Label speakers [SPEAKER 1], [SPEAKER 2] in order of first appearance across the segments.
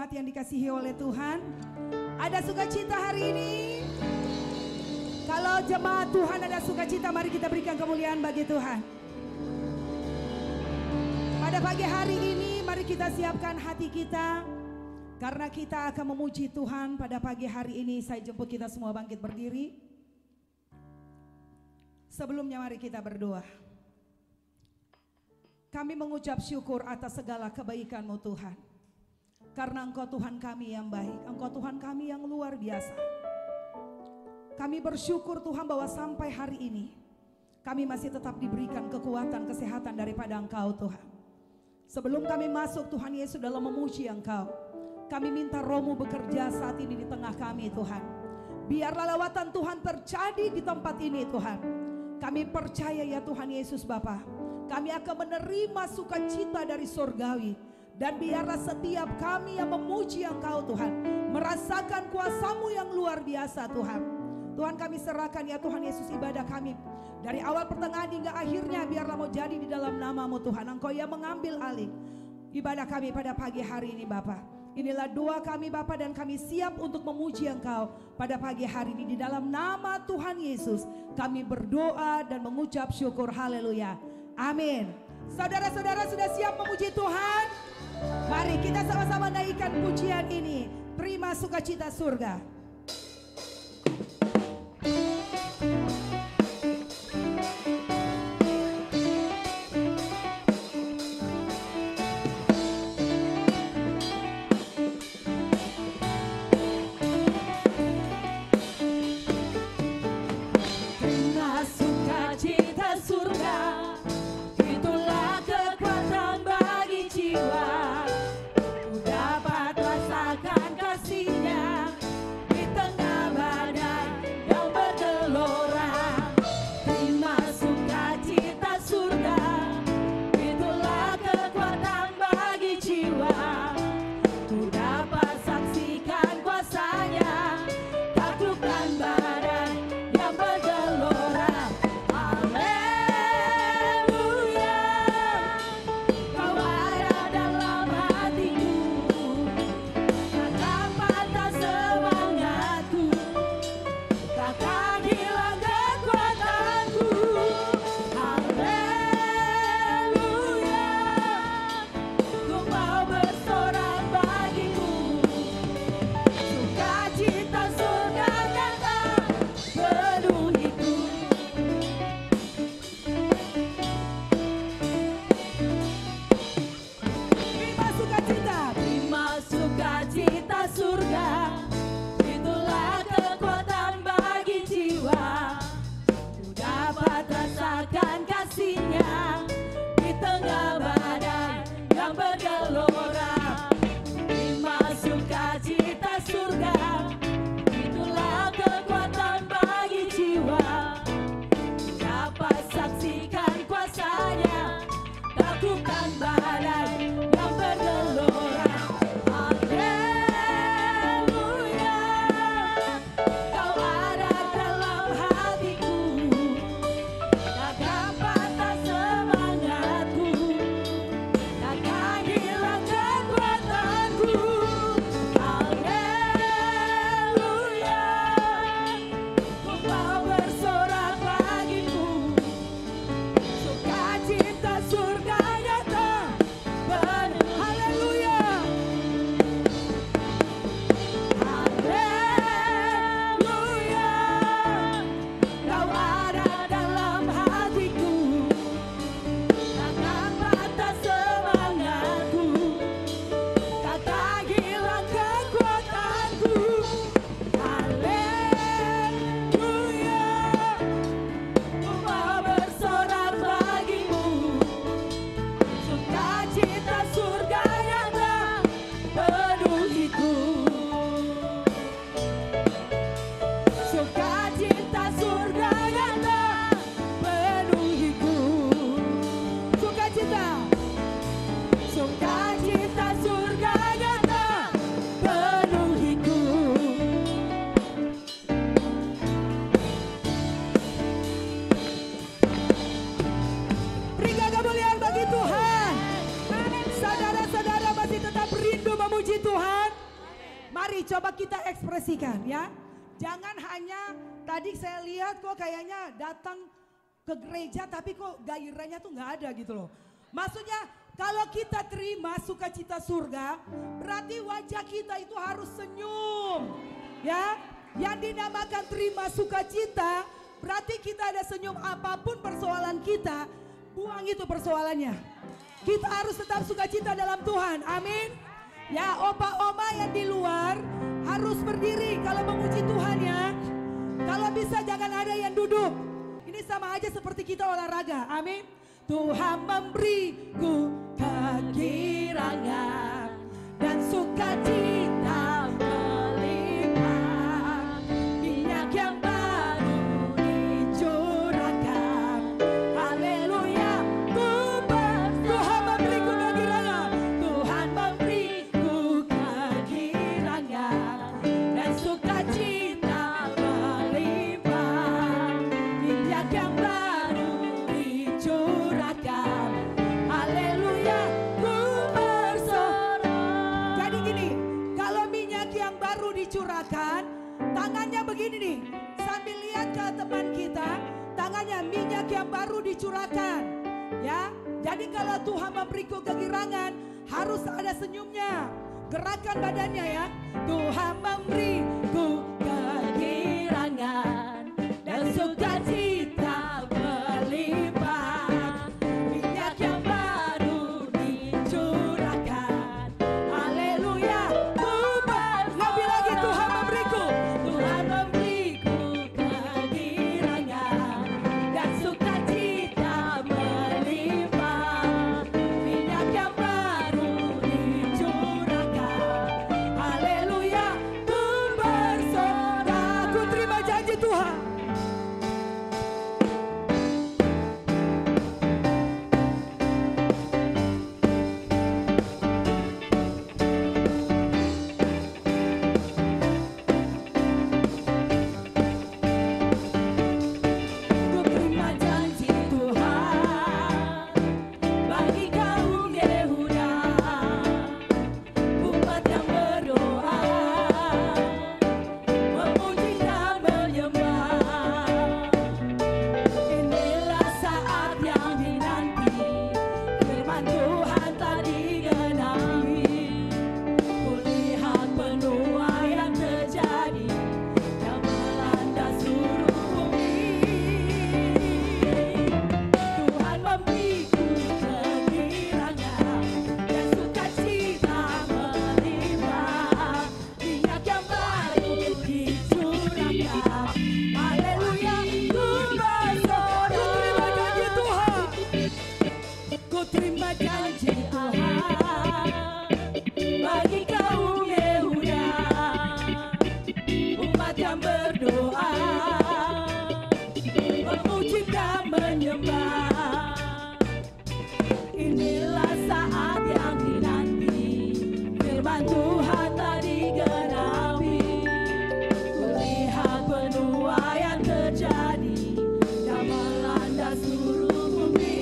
[SPEAKER 1] jemaat yang dikasihi oleh Tuhan. Ada sukacita hari ini. Kalau jemaat Tuhan ada sukacita, mari kita berikan kemuliaan bagi Tuhan. Pada pagi hari ini mari kita siapkan hati kita, karena kita akan memuji Tuhan pada pagi hari ini. Saya jemput kita semua bangkit berdiri. Sebelumnya mari kita berdoa. Kami mengucap syukur atas segala kebaikan-Mu Tuhan. Karena Engkau Tuhan kami yang baik, Engkau Tuhan kami yang luar biasa. Kami bersyukur Tuhan bahwa sampai hari ini kami masih tetap diberikan kekuatan, kesehatan daripada Engkau Tuhan. Sebelum kami masuk Tuhan Yesus dalam memuji Engkau, kami minta Roh-Mu bekerja saat ini di tengah kami Tuhan. Biarlah lawatan Tuhan terjadi di tempat ini Tuhan. Kami percaya ya Tuhan Yesus Bapa, kami akan menerima sukacita dari surgawi. Dan biarlah setiap kami yang memuji Engkau Tuhan merasakan kuasa-Mu yang luar biasa Tuhan. Tuhan kami serahkan ya Tuhan Yesus ibadah kami dari awal pertengahan hingga akhirnya, biarlah mau jadi di dalam nama-Mu Tuhan. Engkau yang mengambil alih ibadah kami pada pagi hari ini Bapa. Inilah doa kami Bapa, dan kami siap untuk memuji Engkau pada pagi hari ini. Di dalam nama Tuhan Yesus kami berdoa dan mengucap syukur. Haleluya. Amin. Saudara-saudara sudah siap memuji Tuhan? Mari kita sama-sama naikkan pujian ini. Terima sukacita surga. Tuhan. Mari coba kita ekspresikan ya. Jangan hanya tadi saya lihat kok kayaknya datang ke gereja tapi kok gairahnya tuh nggak ada gitu loh. Maksudnya kalau kita terima sukacita surga, berarti wajah kita itu harus senyum. Ya, yang dinamakan terima sukacita, berarti kita ada senyum apapun persoalan kita, buang itu persoalannya. Kita harus tetap sukacita dalam Tuhan, amin. Ya, opa-oma yang di luar harus berdiri kalau memuji Tuhan ya. Kalau bisa jangan ada yang duduk. Ini sama aja seperti kita olahraga, amin. Tuhan memberiku kegirangan dan sukacita melimpah, minyak yang baru dicurahkan. Haleluya, Tuhan memberiku kegirangan, Tuhan memberiku kegirangan dan sukacita melimpah, minyak yang baru dicurahkan. Haleluya, ku bersorak. Jadi gini, kalau minyak yang baru dicurahkan, tangannya begini nih, sambil lihat ke teman kita, tangannya minyak yang baru dicurahkan. Ya, jadi kalau Tuhan memberiku kegirangan, harus ada senyumnya. Gerakan badannya ya. Tuhan memberiku kegirangan dan sukacita melimpah, minyak yang baru dicurahkan. Haleluya, lebih lagi Tuhan memberiku kegirangan dan sukacita melimpah, minyak yang baru dicurahkan. Haleluya, ku bersorak. Ku terima janji Tuhan. Ku terima janji Tuhan bagi kaum Yehuda, umat yang berdoa, memuji dan menyembah. Inilah saat yang dinanti, firman Tuhan tak digenapi. Kulihat penuaian terjadi yang melanda seluruh bumi. Tuhan memberiku kegirangan dan sukacita melimpah, minyak yang baru dicurahkan. Haleluya, ku bersorak. Ku terima janji Tuhan bagi kaum Yehuda, umat yang berdoa, memuji dan menyembah. Inilah saat yang dinanti, firman Tuhan tak digenapi. Kulihat penuaian terjadi yang melanda seluruh bumi.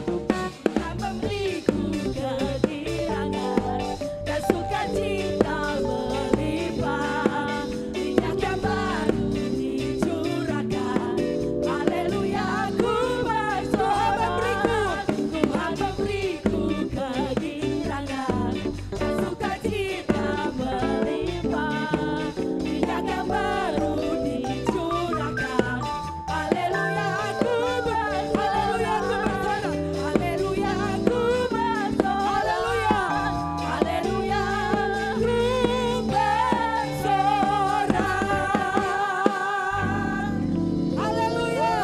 [SPEAKER 1] Tuhan memberiku kegirangan dan sukacita melimpah, minyak yang baru dicurahkan. Haleluya, ku bersorak. Tuhan memberiku kegirangan dan sukacita melimpah, minyak yang baru dicurahkan. Haleluya, ku bersorak. Haleluya, ku bersorak. Haleluya, ku bersorak. Haleluya,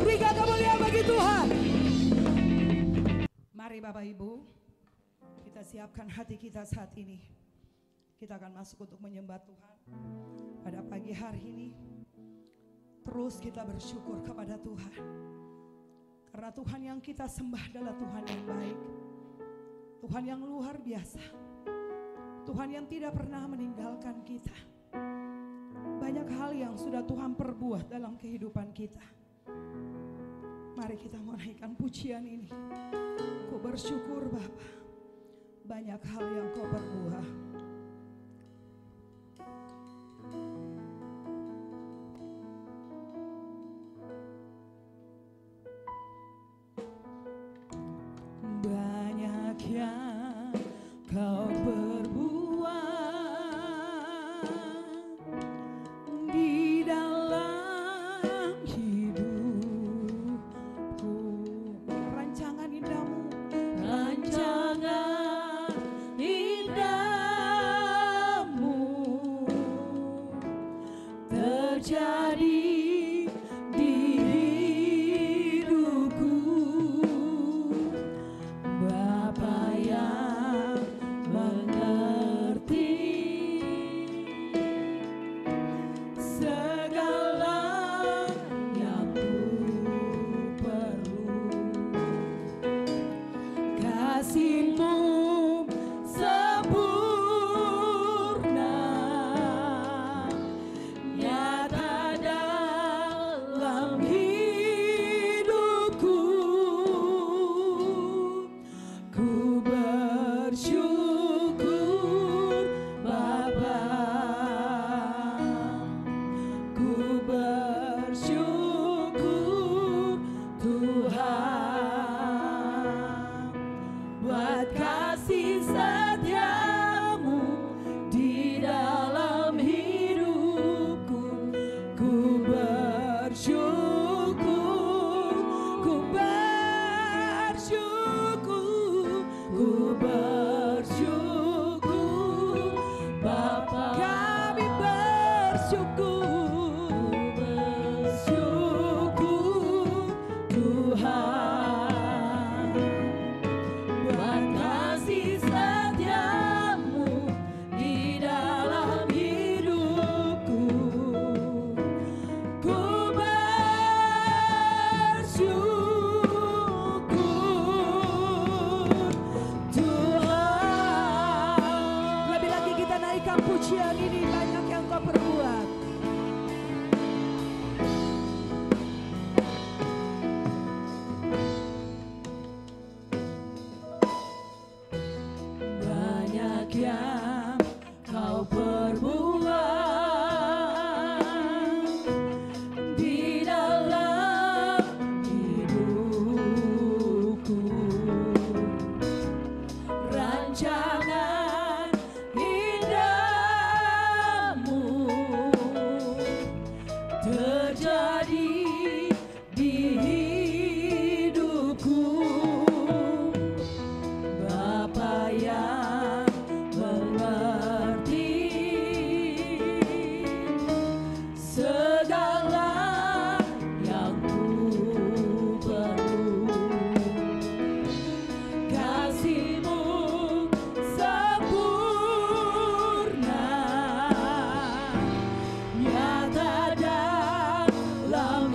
[SPEAKER 1] berikan kemuliaan bagi Tuhan. Mari Bapak Ibu, kita siapkan hati kita saat ini. Kita akan masuk untuk menyembah Tuhan pada pagi hari ini. Terus kita bersyukur kepada Tuhan, karena Tuhan yang kita sembah adalah Tuhan yang baik, Tuhan yang luar biasa, Tuhan yang tidak pernah meninggalkan kita. Banyak hal yang sudah Tuhan perbuat dalam kehidupan kita. Mari kita menaikkan pujian ini. Ku bersyukur Bapa, banyak hal yang kau perbuat. Banyak yang kau perbuat di dalam hidupku. Rancangan indahmu, rancangan indahmu terjadi di hidupku. Bapa yang mengerti segala yang ku perlu. Kasih-Mu sempurna nyata dalam hidupku. Ku bersyukur Bapa, ku bersyukur Tuhan buat kasih setia-Mu di dalam hidupku. Ku bersyukur, ku bersyukur, ku bersyukur Bapa. Kami bersyukur, bersyukur Tuhan buat kasih setia-Mu di dalam hidupku. Ku bersyukur Tuhan. Lebih lagi kita naikkan pujian ini, banyak yang Kau perbuat. Banyak yang Kau perbuat di dalam hidupku. Rancangan indahmu terjadi di hidupku. Bapa yang mengerti segala yang ku perlu. Kasih-Mu sempurna nyata dalam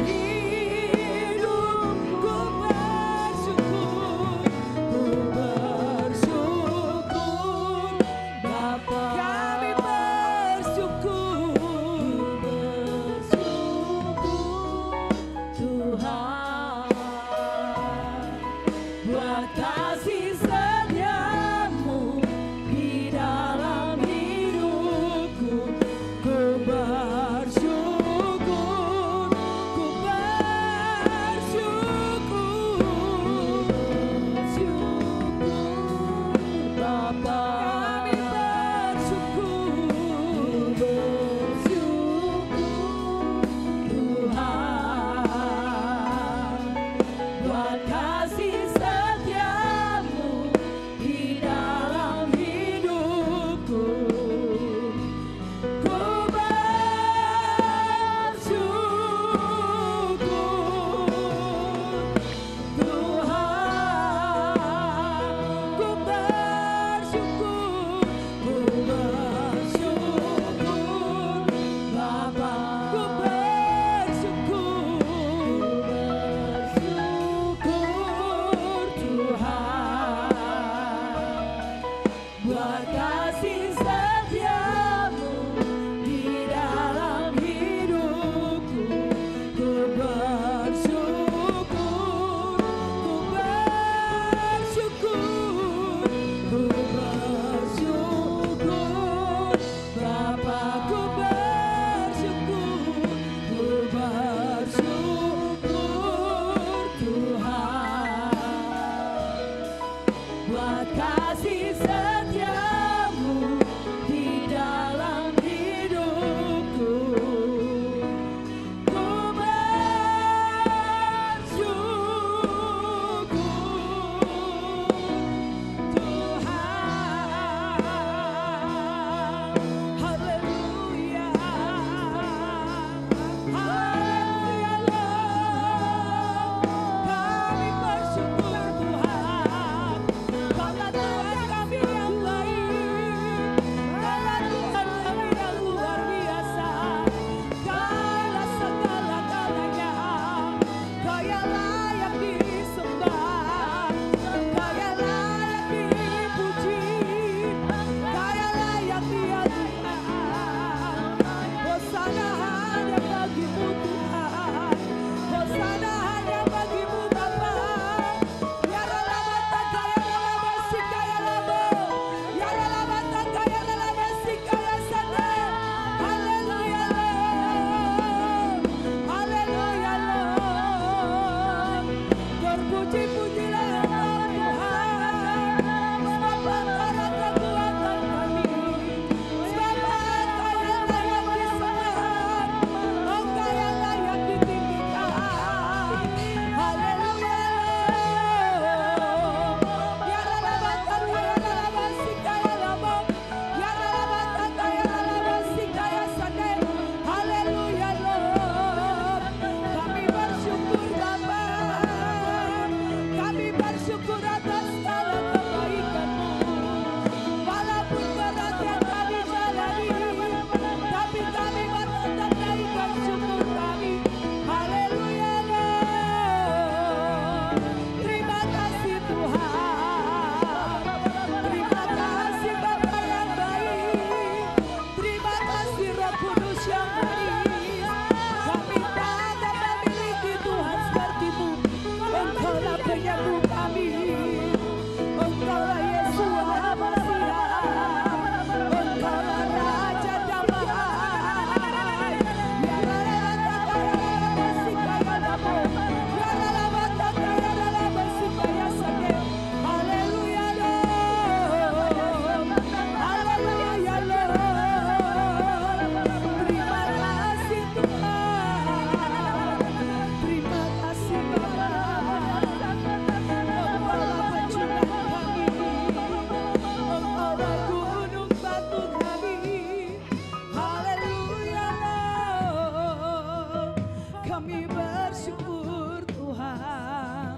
[SPEAKER 1] Kami bersyukur Tuhan,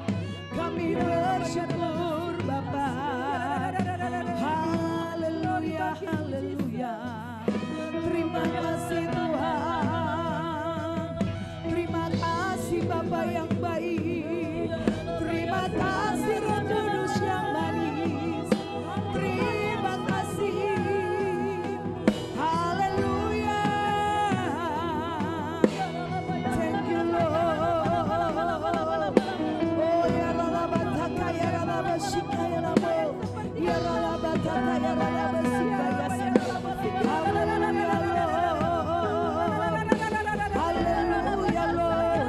[SPEAKER 1] kami bersyukur Bapa. Haleluya, haleluya. Terima kasih Tuhan, terima kasih Bapa yang baik, terima kasih Roh Kudus yang manis, terima kasih. Haleluya, thank you Lord. Oh ya lalabata ya lalabashika ya labo, ya lalabata ya lalabashika ya labo. Haleluya Lord, haleluya Lord,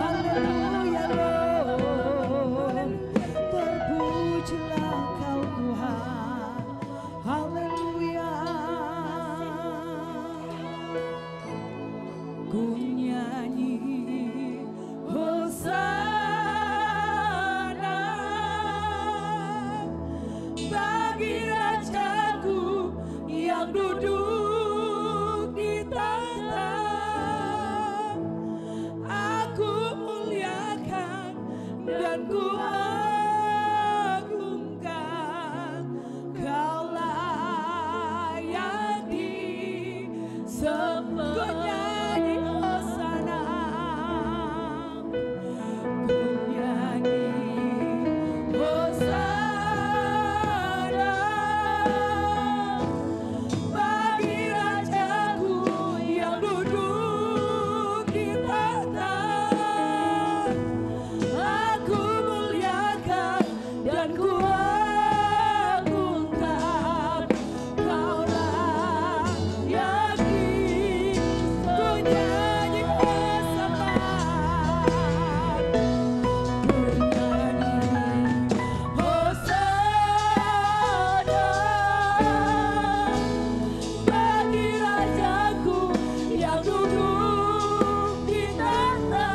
[SPEAKER 1] haleluya Lord. Terpujilah Kau Tuhan, haleluya. Ku nyanyi Hosana bagi Rajaku yang duduk di tahta. Aku muliakan dan ku agungkan, Kau layak disembah. Ku nyanyi Hosana, ku nyanyi Hosana bagi Rajaku yang duduk di tahta. Aku muliakan dan ku agungkan, Kau layak ku nyanyi Hosana, ku nyanyi Hosana bagi Rajaku yang duduk di tahta.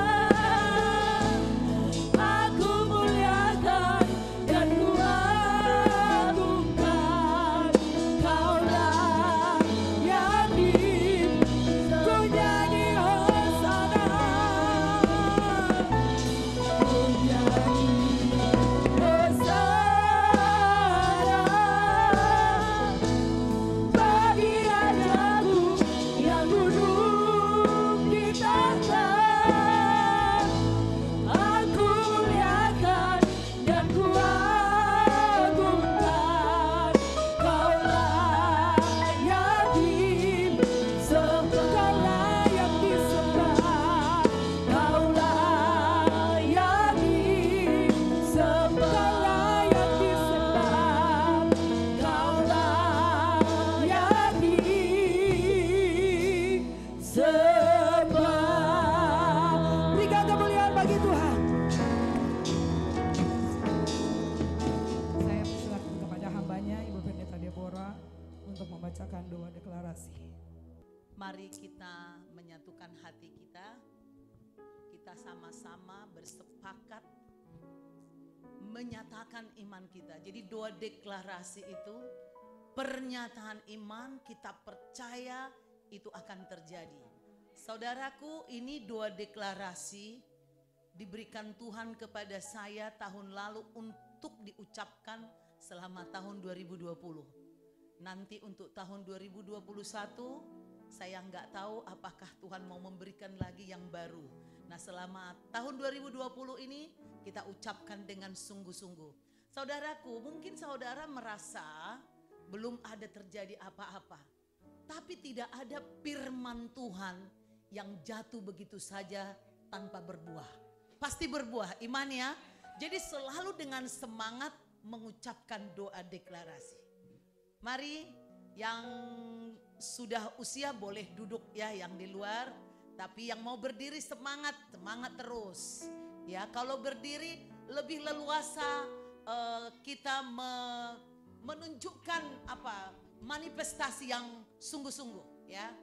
[SPEAKER 1] Aku muliakan dan ku agungkan, Kau layak ku nyanyi Hosana, ku nyanyi Hosana bagi Rajaku yang duduk di tahta. Aku muliakan dan ku agungkan, Kau layak disembah, Kau layak disembah, Kau layak disembah, Kau layak disembah, Kau layak disembah. Berikan kemuliaan bagi Tuhan. Saya persilakan kepada hambanya Ibu Pendeta Deborah untuk membacakan doa deklarasi.
[SPEAKER 2] Mari kita menyatukan hati kita. Kita sama-sama bersepakat menyatakan iman kita. Jadi doa deklarasi itu pernyataan iman, kita percaya itu akan terjadi. Saudaraku, ini doa deklarasi diberikan Tuhan kepada saya tahun lalu untuk diucapkan selama tahun 2020. Nanti untuk tahun 2021 saya nggak tahu apakah Tuhan mau memberikan lagi yang baru. Nah, selama tahun 2020 ini kita ucapkan dengan sungguh-sungguh. Saudaraku, mungkin saudara merasa belum ada terjadi apa-apa. Tapi tidak ada firman Tuhan yang jatuh begitu saja tanpa berbuah. Pasti berbuah, iman ya. Jadi selalu dengan semangat mengucapkan doa deklarasi. Mari yang sudah usia boleh duduk ya, yang di luar. Tapi yang mau berdiri semangat terus. Ya, kalau berdiri lebih leluasa kita menunjukkan manifestasi yang sungguh-sungguh ya.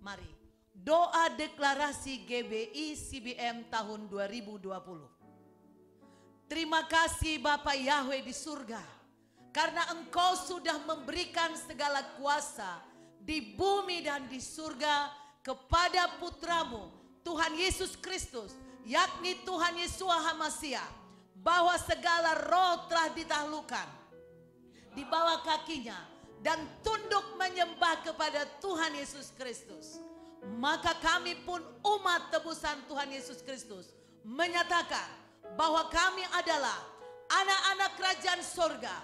[SPEAKER 2] Mari doa deklarasi GBI CBM tahun 2020. Terima kasih Bapa Yahweh di surga, karena Engkau sudah memberikan segala kuasa di bumi dan di surga kepada putramu, Tuhan Yesus Kristus, yakni Tuhan Yeshua HaMasiah, bahwa segala roh telah ditaklukkan di bawah kakinya dan tunduk menyembah kepada Tuhan Yesus Kristus. Maka kami pun umat tebusan Tuhan Yesus Kristus menyatakan bahwa kami adalah anak-anak kerajaan surga.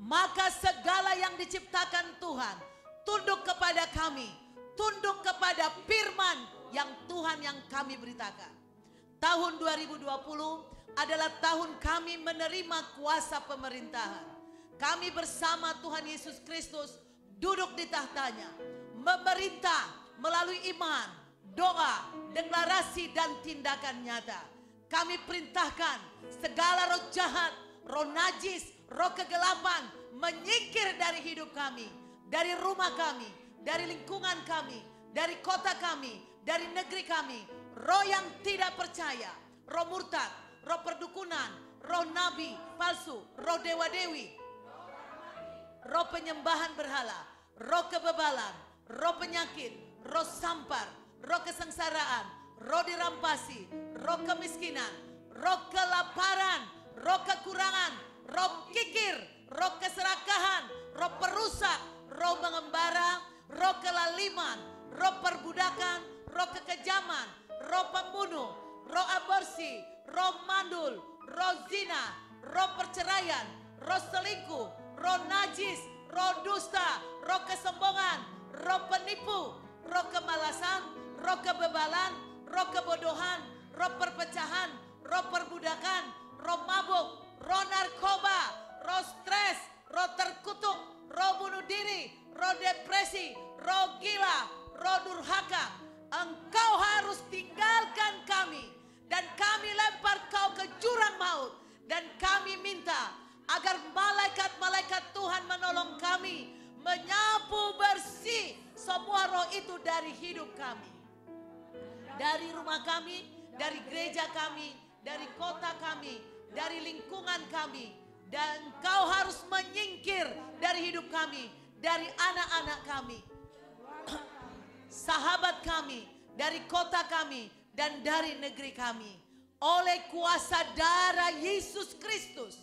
[SPEAKER 2] Maka segala yang diciptakan Tuhan tunduk kepada kami, tunduk kepada firman yang Tuhan yang kami beritakan. Tahun 2020 adalah tahun kami menerima kuasa pemerintahan. Kami bersama Tuhan Yesus Kristus duduk di tahtanya, memerintah melalui iman, doa, deklarasi dan tindakan nyata. Kami perintahkan segala roh jahat, roh najis, roh kegelapan menyingkir dari hidup kami, dari rumah kami, dari lingkungan kami, dari kota kami, dari negeri kami. Roh yang tidak percaya, roh murtad, roh perdukunan, roh nabi palsu, roh dewa-dewi, roh penyembahan berhala, roh kebebalan, roh penyakit, roh sampar, roh kesengsaraan, roh dirampasi, roh kemiskinan, roh kelaparan, roh kekurangan, roh kikir, roh keserakahan, roh perusak, roh mengembara, roh kelaliman, roh perbudakan, roh kekejaman, roh pembunuh, roh aborsi, roh mandul, roh zina, roh perceraian, roh selingkuh, roh najis, roh dusta, roh kesombongan, roh penipu, roh kemalasan, roh kebebalan, roh kebodohan, roh perpecahan, roh perbudakan, roh mabuk, roh narkoba, roh stres, roh terkutuk, roh bunuh diri, roh depresi, roh gila, roh durhaka. Engkau harus tinggalkan kami dan kami lempar kau ke jurang maut. Dan kami minta agar malaikat-malaikat Tuhan menolong kami, menyapu bersih semua roh itu dari hidup kami, dari rumah kami, dari gereja kami, dari kota kami, dari lingkungan kami. Dan kau harus menyingkir dari hidup kami, dari anak-anak kami, sahabat kami, dari kota kami, dan dari negeri kami. Oleh kuasa darah Yesus Kristus,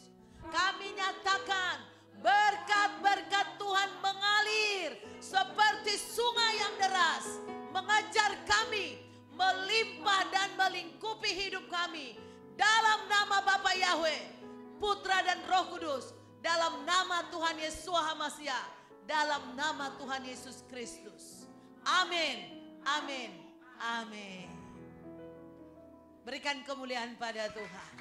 [SPEAKER 2] kami nyatakan berkat-berkat Tuhan mengalir seperti sungai yang deras, mengejar kami, melimpah dan melingkupi hidup kami. Dalam nama Bapa Yahweh, Putra dan Roh Kudus, dalam nama Tuhan Yeshua HaMasiah, dalam nama Tuhan Yesus Kristus. Amin, amin, amin. Berikan kemuliaan pada Tuhan.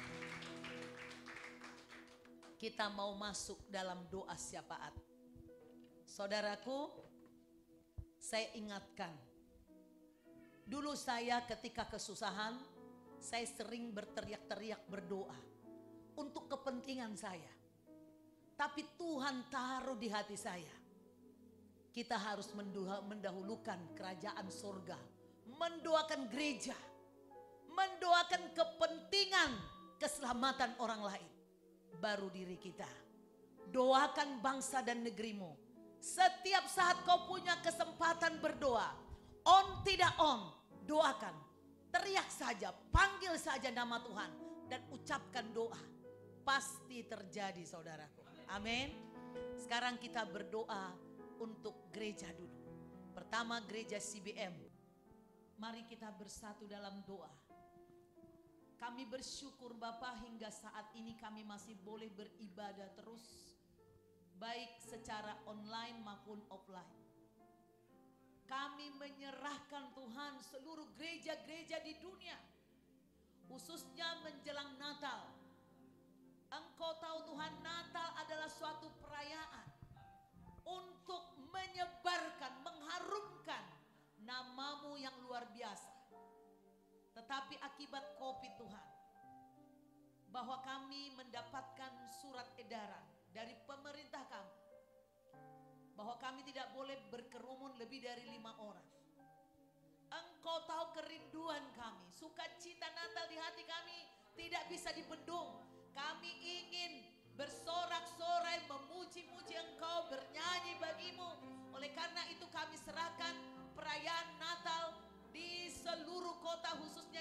[SPEAKER 2] Kita mau masuk dalam doa syafaat. Saudaraku, saya ingatkan. Dulu saya ketika kesusahan, saya sering berteriak-teriak berdoa untuk kepentingan saya. Tapi Tuhan taruh di hati saya, kita harus mendahulukan kerajaan surga, mendoakan gereja, mendoakan kepentingan keselamatan orang lain, baru diri kita. Doakan bangsa dan negerimu. Setiap saat kau punya kesempatan berdoa, on tidak on, doakan. Teriak saja, panggil saja nama Tuhan dan ucapkan doa. Pasti terjadi, saudaraku. Amin. Sekarang kita berdoa untuk gereja dulu. Pertama, gereja CBM. Mari kita bersatu dalam doa. Kami bersyukur Bapa, hingga saat ini kami masih boleh beribadah terus, baik secara online maupun offline. Kami menyerahkan Tuhan seluruh gereja-gereja di dunia, khususnya menjelang Natal. Engkau tahu Tuhan, Natal adalah suatu perayaan untuk menyebarkan, mengharumkan nama-Mu yang luar biasa. Tetapi akibat COVID Tuhan, bahwa kami mendapatkan surat edaran dari pemerintah kami, bahwa kami tidak boleh berkerumun lebih dari 5 orang. Engkau tahu kerinduan kami, sukacita Natal di hati kami tidak bisa dibendung. Kami ingin bersorak-sorai, memuji-muji Engkau, bernyanyi bagimu. Oleh karena itu kami serahkan perayaan Natal di seluruh kota, khususnya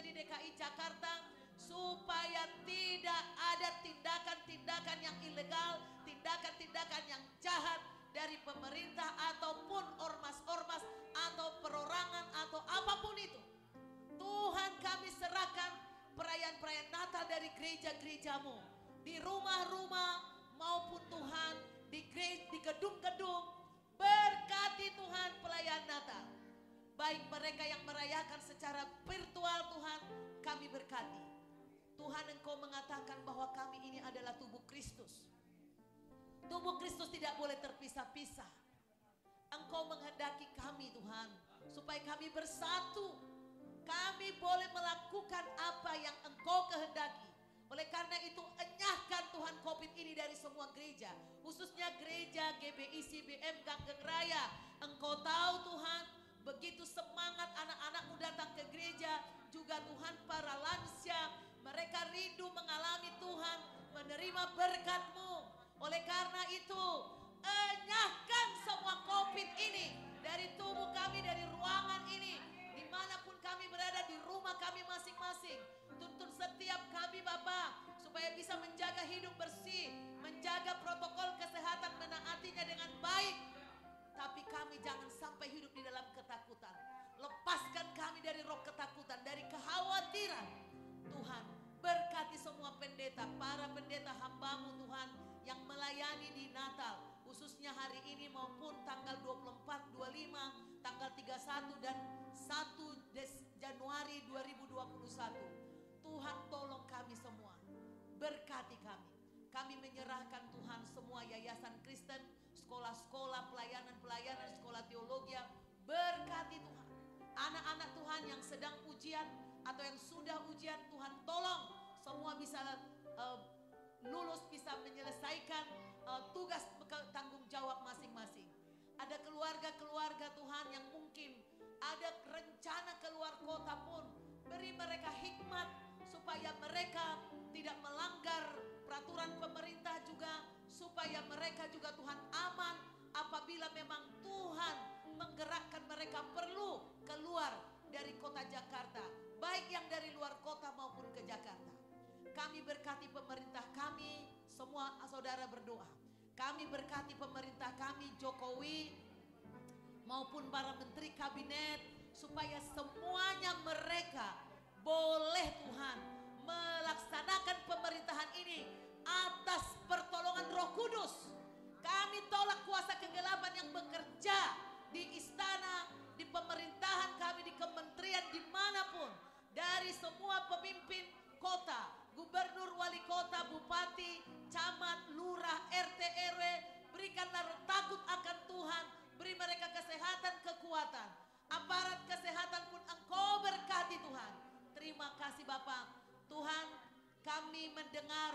[SPEAKER 2] gerejamu, di rumah-rumah maupun Tuhan di gedung-gedung. Berkati Tuhan pelayan Natal. Baik mereka yang merayakan secara virtual Tuhan, kami berkati. Tuhan, Engkau mengatakan bahwa kami ini adalah tubuh Kristus. Tubuh Kristus tidak boleh terpisah-pisah. Engkau menghendaki kami Tuhan, supaya kami bersatu. Kami boleh melakukan apa yang Engkau kehendaki. Oleh karena itu enyahkan Tuhan COVID ini dari semua gereja, khususnya gereja GBI CBM Ganggeng Raya. Engkau tahu Tuhan, begitu semangat anak-anakmu datang ke gereja, juga Tuhan para lansia, mereka rindu mengalami Tuhan, menerima berkat-Mu. Oleh karena itu enyahkan semua COVID ini dari tubuh kami, dari ruangan ini, dimanapun kami berada, di rumah kami masing-masing. Tuntun setiap kami Bapa, supaya bisa menjaga hidup bersih, menjaga protokol kesehatan, menaatinya dengan baik. Tapi kami jangan sampai hidup di dalam ketakutan. Lepaskan kami dari roh ketakutan, dari kekhawatiran. Tuhan, berkati semua pendeta, para pendeta hamba-Mu Tuhan, yang melayani di Natal, khususnya hari ini maupun tanggal 24, 25, tanggal 31 dan 1 Januari 2021. Tuhan tolong kami semua, berkati kami. Kami menyerahkan Tuhan semua yayasan Kristen, sekolah-sekolah, pelayanan-pelayanan, sekolah teologi. Berkati Tuhan. Anak-anak Tuhan yang sedang ujian atau yang sudah ujian, Tuhan tolong semua bisa lulus, bisa menyelesaikan tugas tanggung jawab masing-masing. Ada keluarga-keluarga Tuhan yang mungkin ada rencana keluar kota pun, beri mereka hikmat supaya mereka tidak melanggar peraturan pemerintah juga, supaya mereka juga Tuhan aman apabila memang Tuhan menggerakkan mereka perlu keluar dari kota Jakarta, baik yang dari luar kota maupun ke Jakarta. Kami berkati pemerintah kami, semua saudara berdoa. Kami berkati pemerintah kami, Jokowi maupun para menteri kabinet, supaya semuanya mereka boleh Tuhan melaksanakan pemerintahan ini atas pertolongan Roh Kudus. Kami tolak kuasa kegelapan yang bekerja di istana, di pemerintahan kami, di kementerian, dimanapun. Dari semua pemimpin kota, gubernur, wali kota, bupati, camat, lurah, RT, RW, berikanlah takut akan Tuhan, beri mereka kesehatan, kekuatan. Aparat kesehatan pun Engkau berkati Tuhan. Terima kasih Bapak. Tuhan, kami mendengar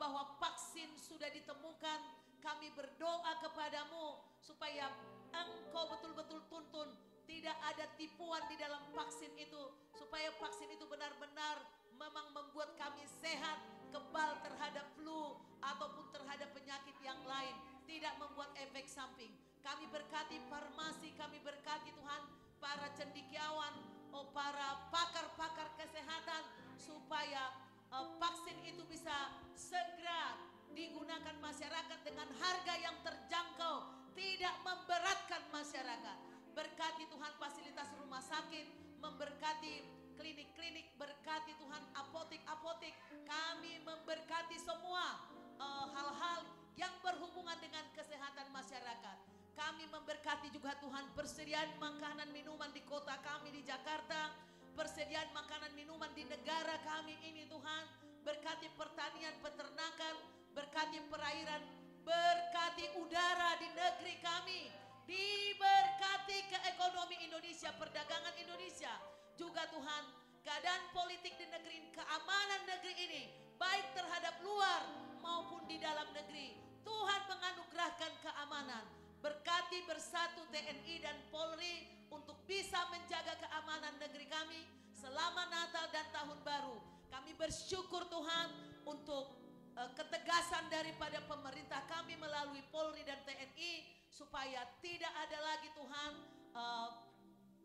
[SPEAKER 2] bahwa vaksin sudah ditemukan. Kami berdoa kepadamu supaya Engkau betul-betul tuntun, tidak ada tipuan di dalam vaksin itu, supaya vaksin itu benar-benar memang membuat kami sehat, kebal terhadap flu ataupun terhadap penyakit yang lain, tidak membuat efek samping. Kami berkati farmasi, kami berkati Tuhan para cendekiawan, para pakar-pakar kesehatan, supaya vaksin itu bisa segera digunakan masyarakat dengan harga yang terjangkau, tidak memberatkan masyarakat. Berkati Tuhan fasilitas rumah sakit, memberkati klinik-klinik, berkati Tuhan apotek-apotek. Kami memberkati semua hal-hal yang berhubungan dengan kesehatan masyarakat. Kami memberkati juga Tuhan persediaan makanan minuman di kota kami di Jakarta, persediaan makanan minuman di negara kami ini Tuhan. Berkati pertanian, peternakan, berkati perairan, berkati udara di negeri kami, diberkati ke ekonomi Indonesia, perdagangan Indonesia. Juga Tuhan, keadaan politik di negeri, keamanan negeri ini, baik terhadap luar maupun di dalam negeri, Tuhan menganugerahkan keamanan. Berkati bersatu TNI dan Polri untuk bisa menjaga keamanan negeri kami selama Natal dan Tahun Baru. Kami bersyukur Tuhan untuk ketegasan daripada pemerintah kami melalui Polri dan TNI, supaya tidak ada lagi Tuhan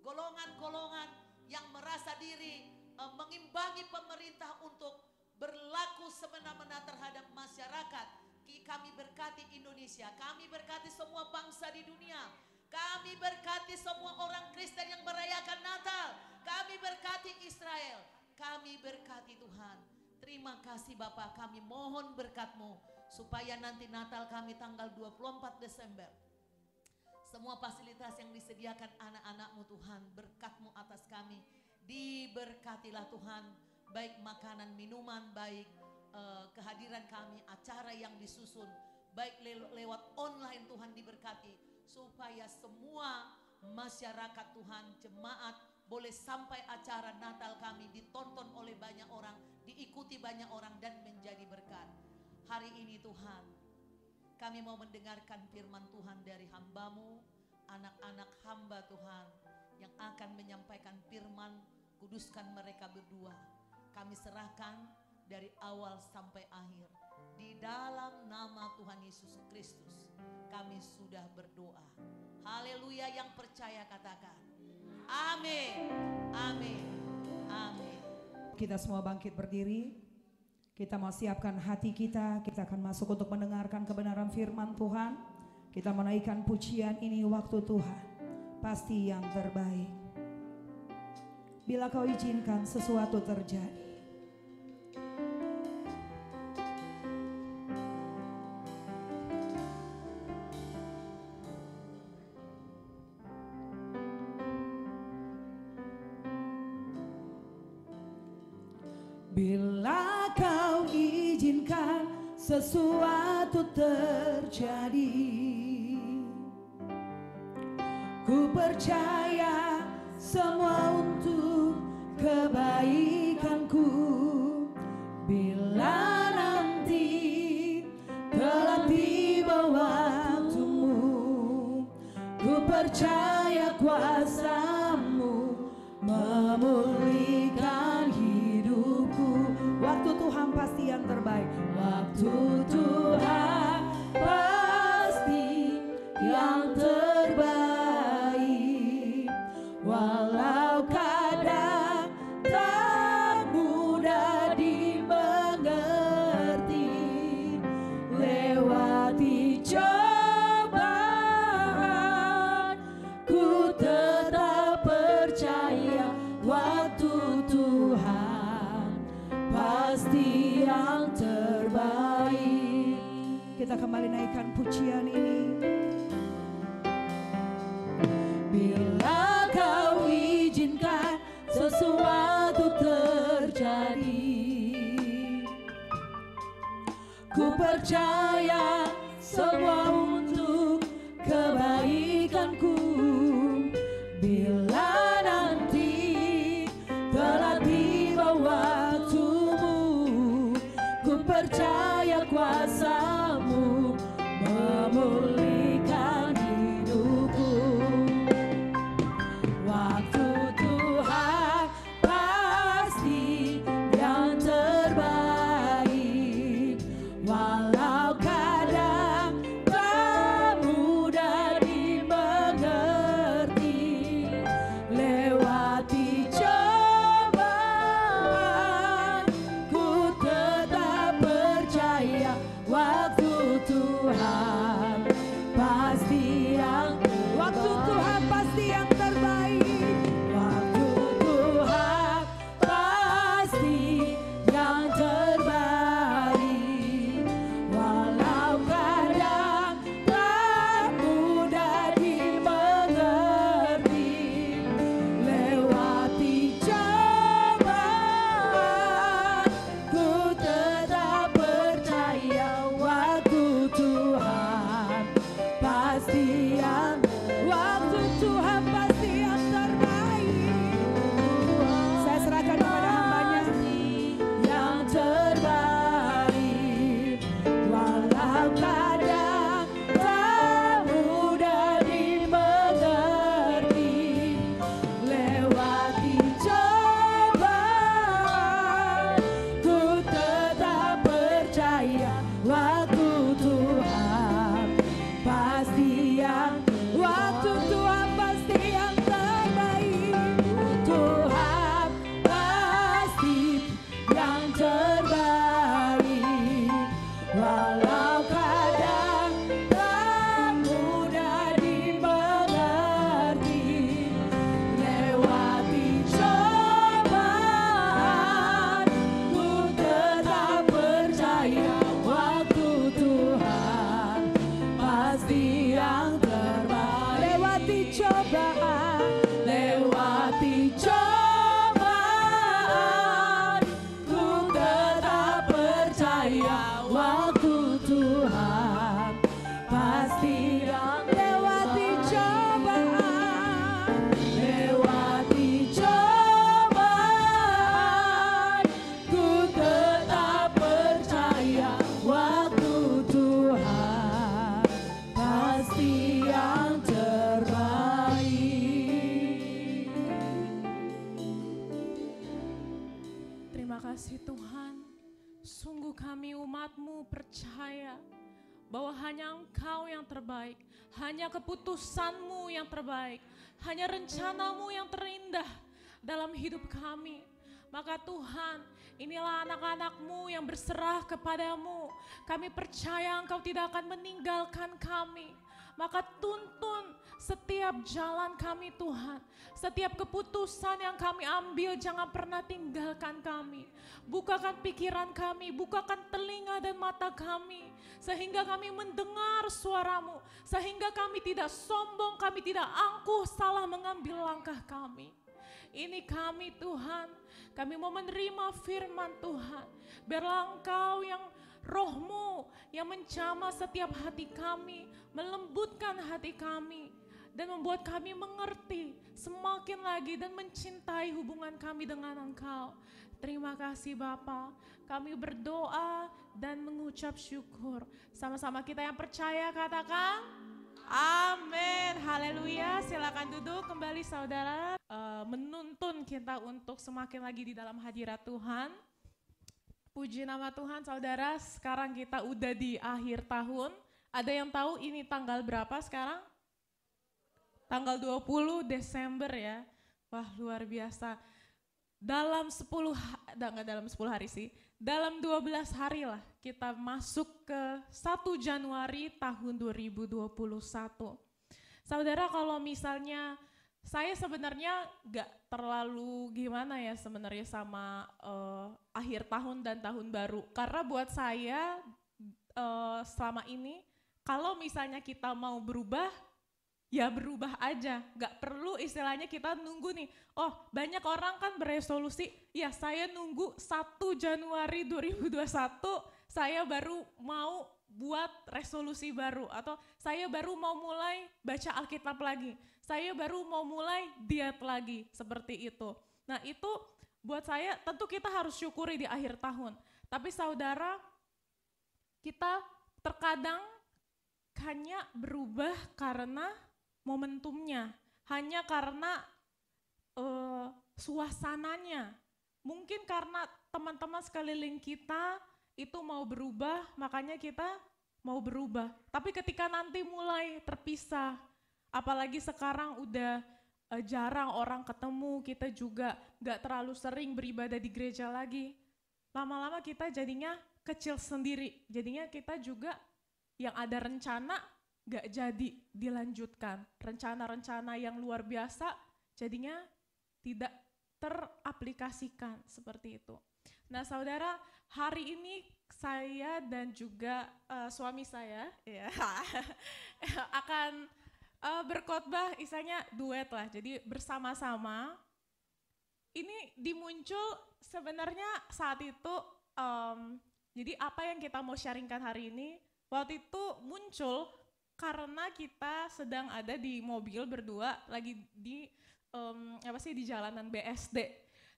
[SPEAKER 2] golongan-golongan yang merasa diri mengimbangi pemerintah untuk berlaku semena-mena terhadap masyarakat. Kami berkati Indonesia, kami berkati semua bangsa di dunia, kami berkati semua orang Kristen yang merayakan Natal, kami berkati Israel, kami berkati Tuhan. Terima kasih Bapak, kami mohon berkat-Mu supaya nanti Natal kami tanggal 24 Desember. Semua fasilitas yang disediakan anak-anak-Mu Tuhan, berkat-Mu atas kami. Diberkatilah Tuhan, baik makanan, minuman, baik kehadiran kami, acara yang disusun, baik lewat online Tuhan diberkati. Supaya semua masyarakat Tuhan, jemaat boleh sampai acara Natal kami ditonton oleh banyak orang, diikuti banyak orang dan menjadi berkat. Hari ini Tuhan, kami mau mendengarkan firman Tuhan dari hamba-Mu, anak-anak hamba Tuhan yang akan menyampaikan firman. Kuduskan mereka berdua. Kami serahkan dari awal sampai akhir. Di dalam nama Tuhan Yesus Kristus kami sudah berdoa. Haleluya, yang percaya katakan amin, amin, amin.
[SPEAKER 1] Kita semua bangkit berdiri. Kita mau siapkan hati kita. Kita akan masuk untuk mendengarkan kebenaran firman Tuhan. Kita menaikkan pujian ini waktu Tuhan pasti yang terbaik. Bila Kau izinkan sesuatu terjadi. Bila Kau izinkan sesuatu terjadi, ku percaya semua untuk kebaikanku. Bila nanti telah tiba waktumu, ku percaya kuasa-Mu memulihkan hidupku. Waktu Tuhan pasti yang terbaik. Waktu Tuhan pasti yang terbaik. Walau kadang tak mudah dimengerti, lewati cobaan, ku tetap percaya waktu Tuhan pasti yang terbaik. Kita kembali naikkan pujian ini. Bila Kau izinkan sesuatu terjadi, ku percaya semua untuk kebaikanku. Bila nanti telah tiba waktumu, ku percaya kuasa-Mu memulihkan hidupku. Waktu Tuhan pasti yang terbaik. Walau kadang tak mudah dimengerti,
[SPEAKER 3] Terima kasih Tuhan. Sungguh kami umat-Mu percaya bahwa hanya Engkau yang terbaik, hanya keputusan-Mu yang terbaik, hanya rencana-Mu yang terindah dalam hidup kami. Maka Tuhan, inilah anak-anak-Mu yang berserah kepadamu. Kami percaya Engkau tidak akan meninggalkan kami. Maka tuntun setiap jalan kami Tuhan. Setiap keputusan yang kami ambil jangan pernah tinggalkan kami. Bukakan pikiran kami, bukakan telinga dan mata kami. Sehingga kami mendengar suara-Mu. Sehingga kami tidak sombong, kami tidak angkuh salah mengambil langkah kami. Ini kami Tuhan, kami mau menerima firman Tuhan. Biarlah Engkau yang Roh-Mu yang menjamah setiap hati kami, melembutkan hati kami, dan membuat kami mengerti semakin lagi dan mencintai hubungan kami dengan Engkau. Terima kasih Bapa, kami berdoa dan mengucap syukur. Sama-sama kita yang percaya katakan, amin, haleluya. Silakan duduk kembali saudara. Menuntun kita untuk semakin lagi di dalam hadirat Tuhan. Puji nama Tuhan saudara, sekarang kita udah di akhir tahun. Ada yang tahu ini tanggal berapa sekarang? Tanggal 20 Desember ya. Wah luar biasa. Dalam 10 hari sih. Dalam 12 hari lah kita masuk ke 1 Januari tahun 2021. Saudara, kalau misalnya saya sebenarnya gak terlalu gimana ya sebenarnya sama akhir tahun dan tahun baru. Karena buat saya selama ini kalau misalnya kita mau berubah, ya berubah aja. Gak perlu istilahnya kita nunggu nih. Oh banyak orang kan beresolusi, ya saya nunggu 1 Januari 2021 saya baru mau buat resolusi baru. Atau saya baru mau mulai baca Alkitab lagi. Saya baru mau mulai diet lagi, seperti itu. Nah itu buat saya tentu kita harus syukuri di akhir tahun. Tapi saudara, kita terkadang hanya berubah karena momentumnya, hanya karena suasananya. Mungkin karena teman-teman sekeliling kita itu mau berubah, makanya kita mau berubah. Tapi ketika nanti mulai terpisah, apalagi sekarang udah jarang orang ketemu, kita juga gak terlalu sering beribadah di gereja lagi. Lama-lama kita jadinya kecil sendiri, jadinya kita juga yang ada rencana gak jadi dilanjutkan. Rencana-rencana yang luar biasa jadinya tidak teraplikasikan seperti itu. Nah saudara, hari ini saya dan juga suami saya ya, akan berkhotbah istilahnya duet lah, jadi bersama-sama. Ini dimuncul sebenarnya saat itu, jadi apa yang kita mau sharingkan hari ini, waktu itu muncul karena kita sedang ada di mobil berdua, lagi di di jalanan BSD.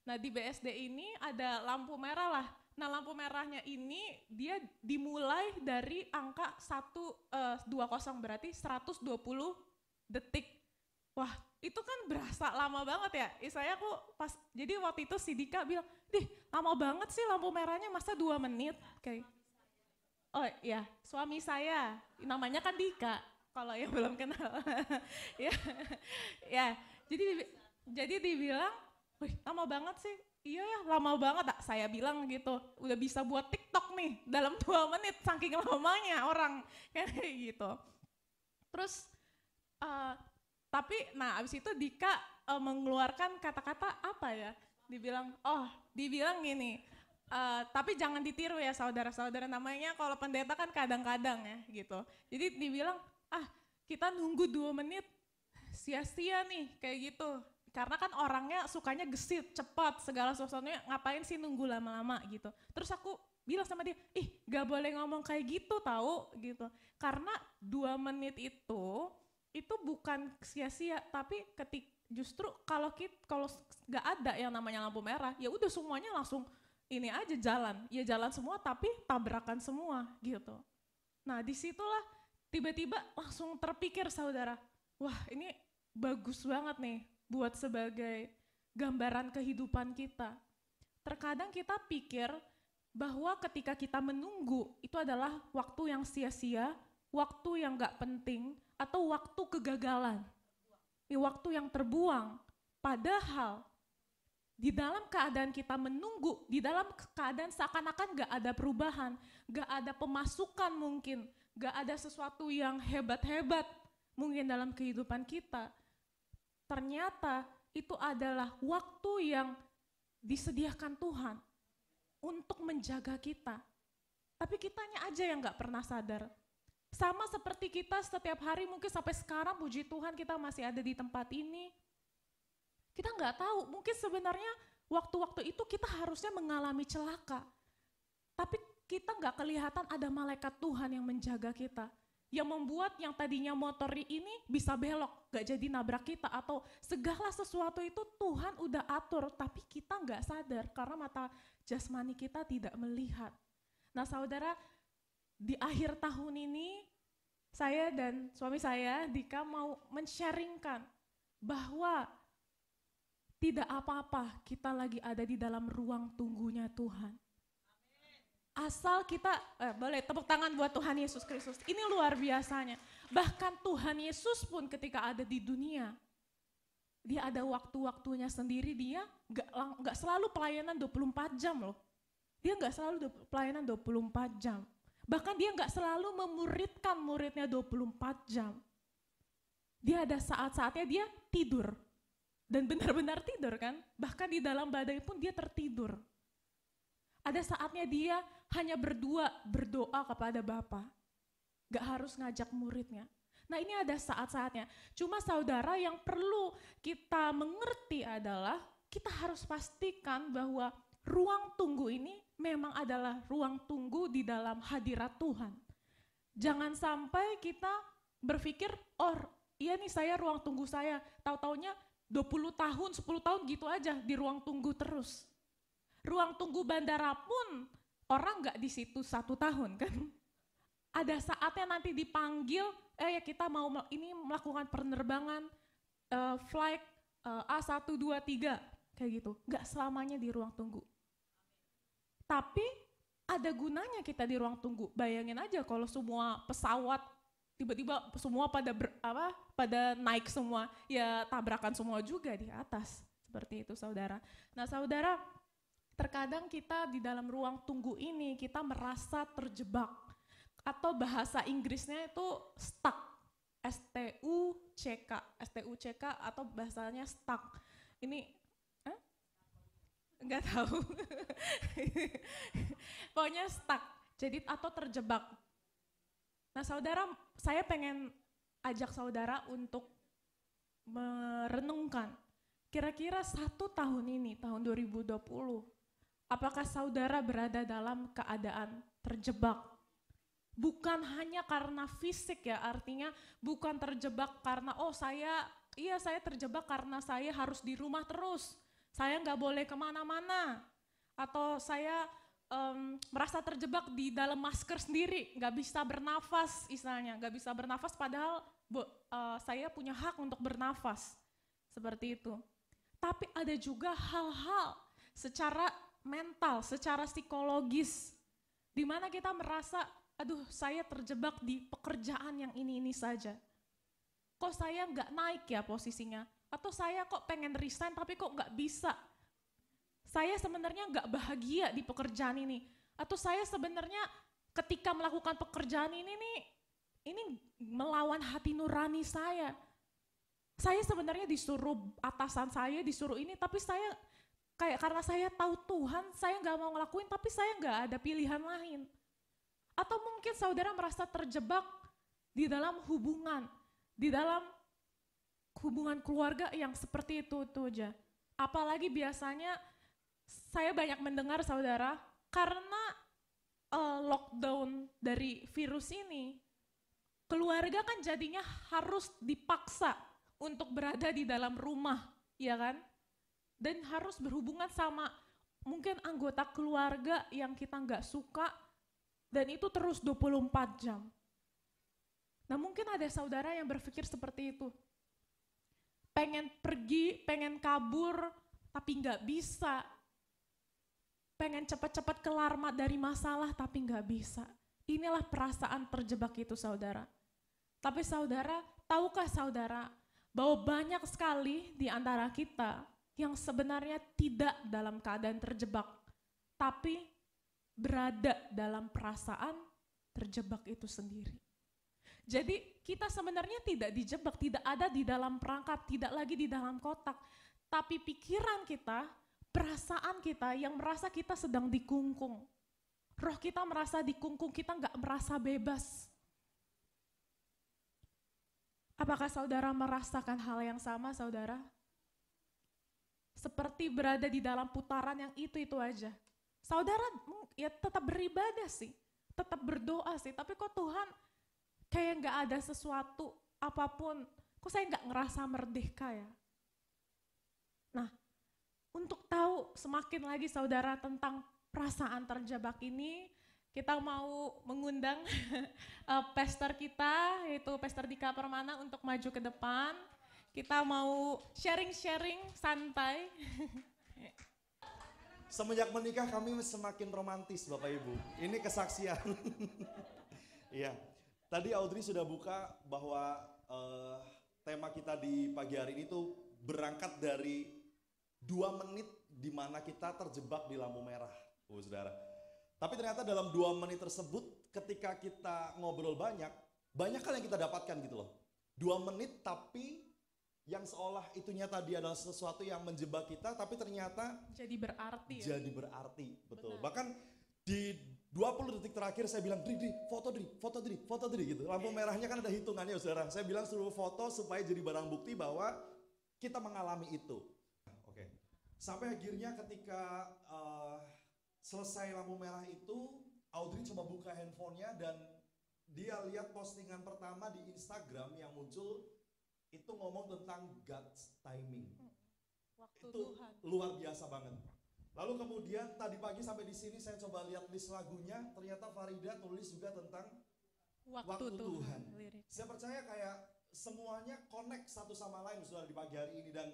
[SPEAKER 3] Nah di BSD ini ada lampu merah lah. Nah lampu merahnya ini dia dimulai dari angka 120, berarti 120 detik. Wah itu kan berasa lama banget ya. Saya aku pas, jadi waktu itu si Dika bilang, "Dih lama banget sih lampu merahnya, masa 2 menit?" Kayak, oh ya suami saya, namanya kan Dika, kalau yang belum kenal. ya, jadi dibilang, "Wih lama banget sih." Iya ya lama banget, saya bilang gitu, udah bisa buat TikTok nih dalam 2 menit, saking lamanya orang kayak gitu. Terus tapi nah abis itu Dika mengeluarkan kata-kata apa ya, dibilang gini, tapi jangan ditiru ya saudara-saudara, namanya kalau pendeta kan kadang-kadang ya gitu. Jadi dibilang, kita nunggu 2 menit sia-sia nih kayak gitu. Karena kan orangnya sukanya gesit, cepat, segala sesuatunya, ngapain sih nunggu lama-lama gitu. Terus aku bilang sama dia, gak boleh ngomong kayak gitu tahu gitu. Karena 2 menit itu bukan sia-sia, tapi justru kalau gak ada yang namanya lampu merah, ya udah semuanya langsung ini aja jalan. Ya jalan semua tapi tabrakan semua gitu. Nah disitulah tiba-tiba langsung terpikir saudara, wah ini bagus banget nih buat sebagai gambaran kehidupan kita. Terkadang kita pikir bahwa ketika kita menunggu itu adalah waktu yang sia-sia, waktu yang gak penting, atau waktu kegagalan. Waktu yang terbuang. Padahal di dalam keadaan kita menunggu, di dalam keadaan seakan-akan gak ada perubahan, gak ada pemasukan mungkin, gak ada sesuatu yang hebat-hebat mungkin dalam kehidupan kita. Ternyata itu adalah waktu yang disediakan Tuhan untuk menjaga kita. Tapi kitanya aja yang gak pernah sadar. Sama seperti kita setiap hari mungkin sampai sekarang puji Tuhan kita masih ada di tempat ini. Kita nggak tahu, mungkin sebenarnya waktu-waktu itu kita harusnya mengalami celaka. Tapi kita nggak kelihatan ada malaikat Tuhan yang menjaga kita. Yang membuat yang tadinya motor ini bisa belok, nggak jadi nabrak kita. Atau segala sesuatu itu Tuhan udah atur, tapi kita nggak sadar karena mata jasmani kita tidak melihat. Nah saudara, di akhir tahun ini saya dan suami saya, Dika, mau men-sharingkan bahwa tidak apa-apa kita lagi ada di dalam ruang tunggunya Tuhan. Asal kita, boleh tepuk tangan buat Tuhan Yesus Kristus. Ini luar biasanya. Bahkan Tuhan Yesus pun ketika ada di dunia, dia ada waktu-waktunya sendiri, dia gak selalu pelayanan 24 jam loh. Dia gak selalu pelayanan 24 jam. Bahkan dia gak selalu memuridkan muridnya 24 jam. Dia ada saat-saatnya dia tidur. Dan benar-benar tidur kan, bahkan di dalam badai pun dia tertidur. Ada saatnya dia hanya berdoa kepada Bapa. Gak harus ngajak muridnya. Nah ini ada saat-saatnya. Cuma saudara yang perlu kita mengerti adalah kita harus pastikan bahwa ruang tunggu ini memang adalah ruang tunggu di dalam hadirat Tuhan. Jangan sampai kita berpikir, oh iya nih saya ruang tunggu saya, tahu-taunya 20 tahun, 10 tahun gitu aja di ruang tunggu terus. Ruang tunggu bandara pun orang nggak di situ 1 tahun kan. Ada saatnya nanti dipanggil, ya kita mau ini melakukan penerbangan flight A123 kayak gitu. Nggak selamanya di ruang tunggu. Tapi ada gunanya kita di ruang tunggu. Bayangin aja kalau semua pesawat tiba-tiba semua pada naik semua, ya tabrakan semua juga di atas. Seperti itu saudara. Nah saudara, terkadang kita di dalam ruang tunggu ini kita merasa terjebak. Atau bahasa Inggrisnya itu stuck. S-T-U-C-K. S-T-U-C-K atau bahasanya stuck. Ini, enggak tahu. Pokoknya stuck. Jadi atau terjebak. Nah saudara, saya pengen ajak saudara untuk merenungkan. Kira-kira 1 tahun ini, tahun 2020, apakah saudara berada dalam keadaan terjebak? Bukan hanya karena fisik ya, artinya bukan terjebak karena saya terjebak karena saya harus di rumah terus, saya nggak boleh kemana-mana, atau saya merasa terjebak di dalam masker sendiri, nggak bisa bernafas istilahnya, nggak bisa bernafas padahal saya punya hak untuk bernafas, seperti itu. Tapi ada juga hal-hal secara mental, secara psikologis, di mana kita merasa, aduh saya terjebak di pekerjaan yang ini saja. Kok saya nggak naik ya posisinya? Atau saya kok pengen resign tapi kok nggak bisa? Saya sebenarnya nggak bahagia di pekerjaan ini. Atau saya sebenarnya ketika melakukan pekerjaan ini melawan hati nurani saya. Saya sebenarnya disuruh atasan saya, disuruh ini, tapi saya karena saya tahu Tuhan, saya nggak mau ngelakuin, tapi saya nggak ada pilihan lain. Atau mungkin saudara merasa terjebak di dalam hubungan keluarga yang seperti itu aja. Apalagi biasanya saya banyak mendengar saudara, karena lockdown dari virus ini, keluarga kan jadinya harus dipaksa untuk berada di dalam rumah, ya kan? Dan harus berhubungan sama mungkin anggota keluarga yang kita nggak suka, dan itu terus 24 jam. Nah mungkin ada saudara yang berpikir seperti itu. Pengen pergi, pengen kabur, tapi nggak bisa. pengen cepat-cepat kelar dari masalah tapi nggak bisa. Inilah perasaan terjebak itu saudara. Tapi saudara, tahukah saudara bahwa banyak sekali di antara kita yang sebenarnya tidak dalam keadaan terjebak, tapi berada dalam perasaan terjebak itu sendiri. Jadi kita sebenarnya tidak dijebak, tidak ada di dalam perangkap, tidak lagi di dalam kotak. Tapi pikiran kita, perasaan kita yang merasa kita sedang dikungkung. Roh kita merasa dikungkung, kita nggak merasa bebas. Apakah saudara merasakan hal yang sama saudara? Seperti berada di dalam putaran yang itu aja. Saudara ya tetap beribadah sih, tetap berdoa sih, tapi kok Tuhan kayak nggak ada sesuatu apapun, kok saya nggak ngerasa merdeka ya? Nah, untuk tahu semakin lagi saudara tentang perasaan terjebak ini, kita mau mengundang pastor kita, yaitu Pastor Dika Permana untuk maju ke depan. Kita mau sharing-sharing santai.
[SPEAKER 4] Semenjak menikah kami semakin romantis Bapak Ibu. Ini kesaksian. Iya. Tadi Audrey sudah buka bahwa tema kita di pagi hari ini tuh berangkat dari 2 menit di mana kita terjebak di lampu merah, saudara. Tapi ternyata dalam 2 menit tersebut ketika kita ngobrol banyak hal yang kita dapatkan gitu loh. 2 menit tapi yang seolah itunya tadi adalah sesuatu yang menjebak kita, tapi ternyata
[SPEAKER 3] jadi berarti ya?
[SPEAKER 4] Jadi berarti, betul.
[SPEAKER 3] Benar.
[SPEAKER 4] Bahkan di 20 detik terakhir saya bilang, Dri, foto Dri gitu. Lampu merahnya kan ada hitungannya saudara. Saya bilang suruh foto supaya jadi barang bukti bahwa kita mengalami itu. Oke. Sampai akhirnya ketika selesai lampu merah itu, Audrey coba buka handphonenya dan dia lihat postingan pertama di Instagram yang muncul itu ngomong tentang God's timing.
[SPEAKER 3] Waktu
[SPEAKER 4] Itu
[SPEAKER 3] Tuhan.
[SPEAKER 4] luar biasa banget. Lalu kemudian tadi pagi sampai di sini saya coba lihat list lagunya, ternyata Farida tulis juga tentang waktu Tuhan.
[SPEAKER 3] Lirik.
[SPEAKER 4] Saya percaya kayak semuanya connect satu sama lain saudara di pagi hari ini dan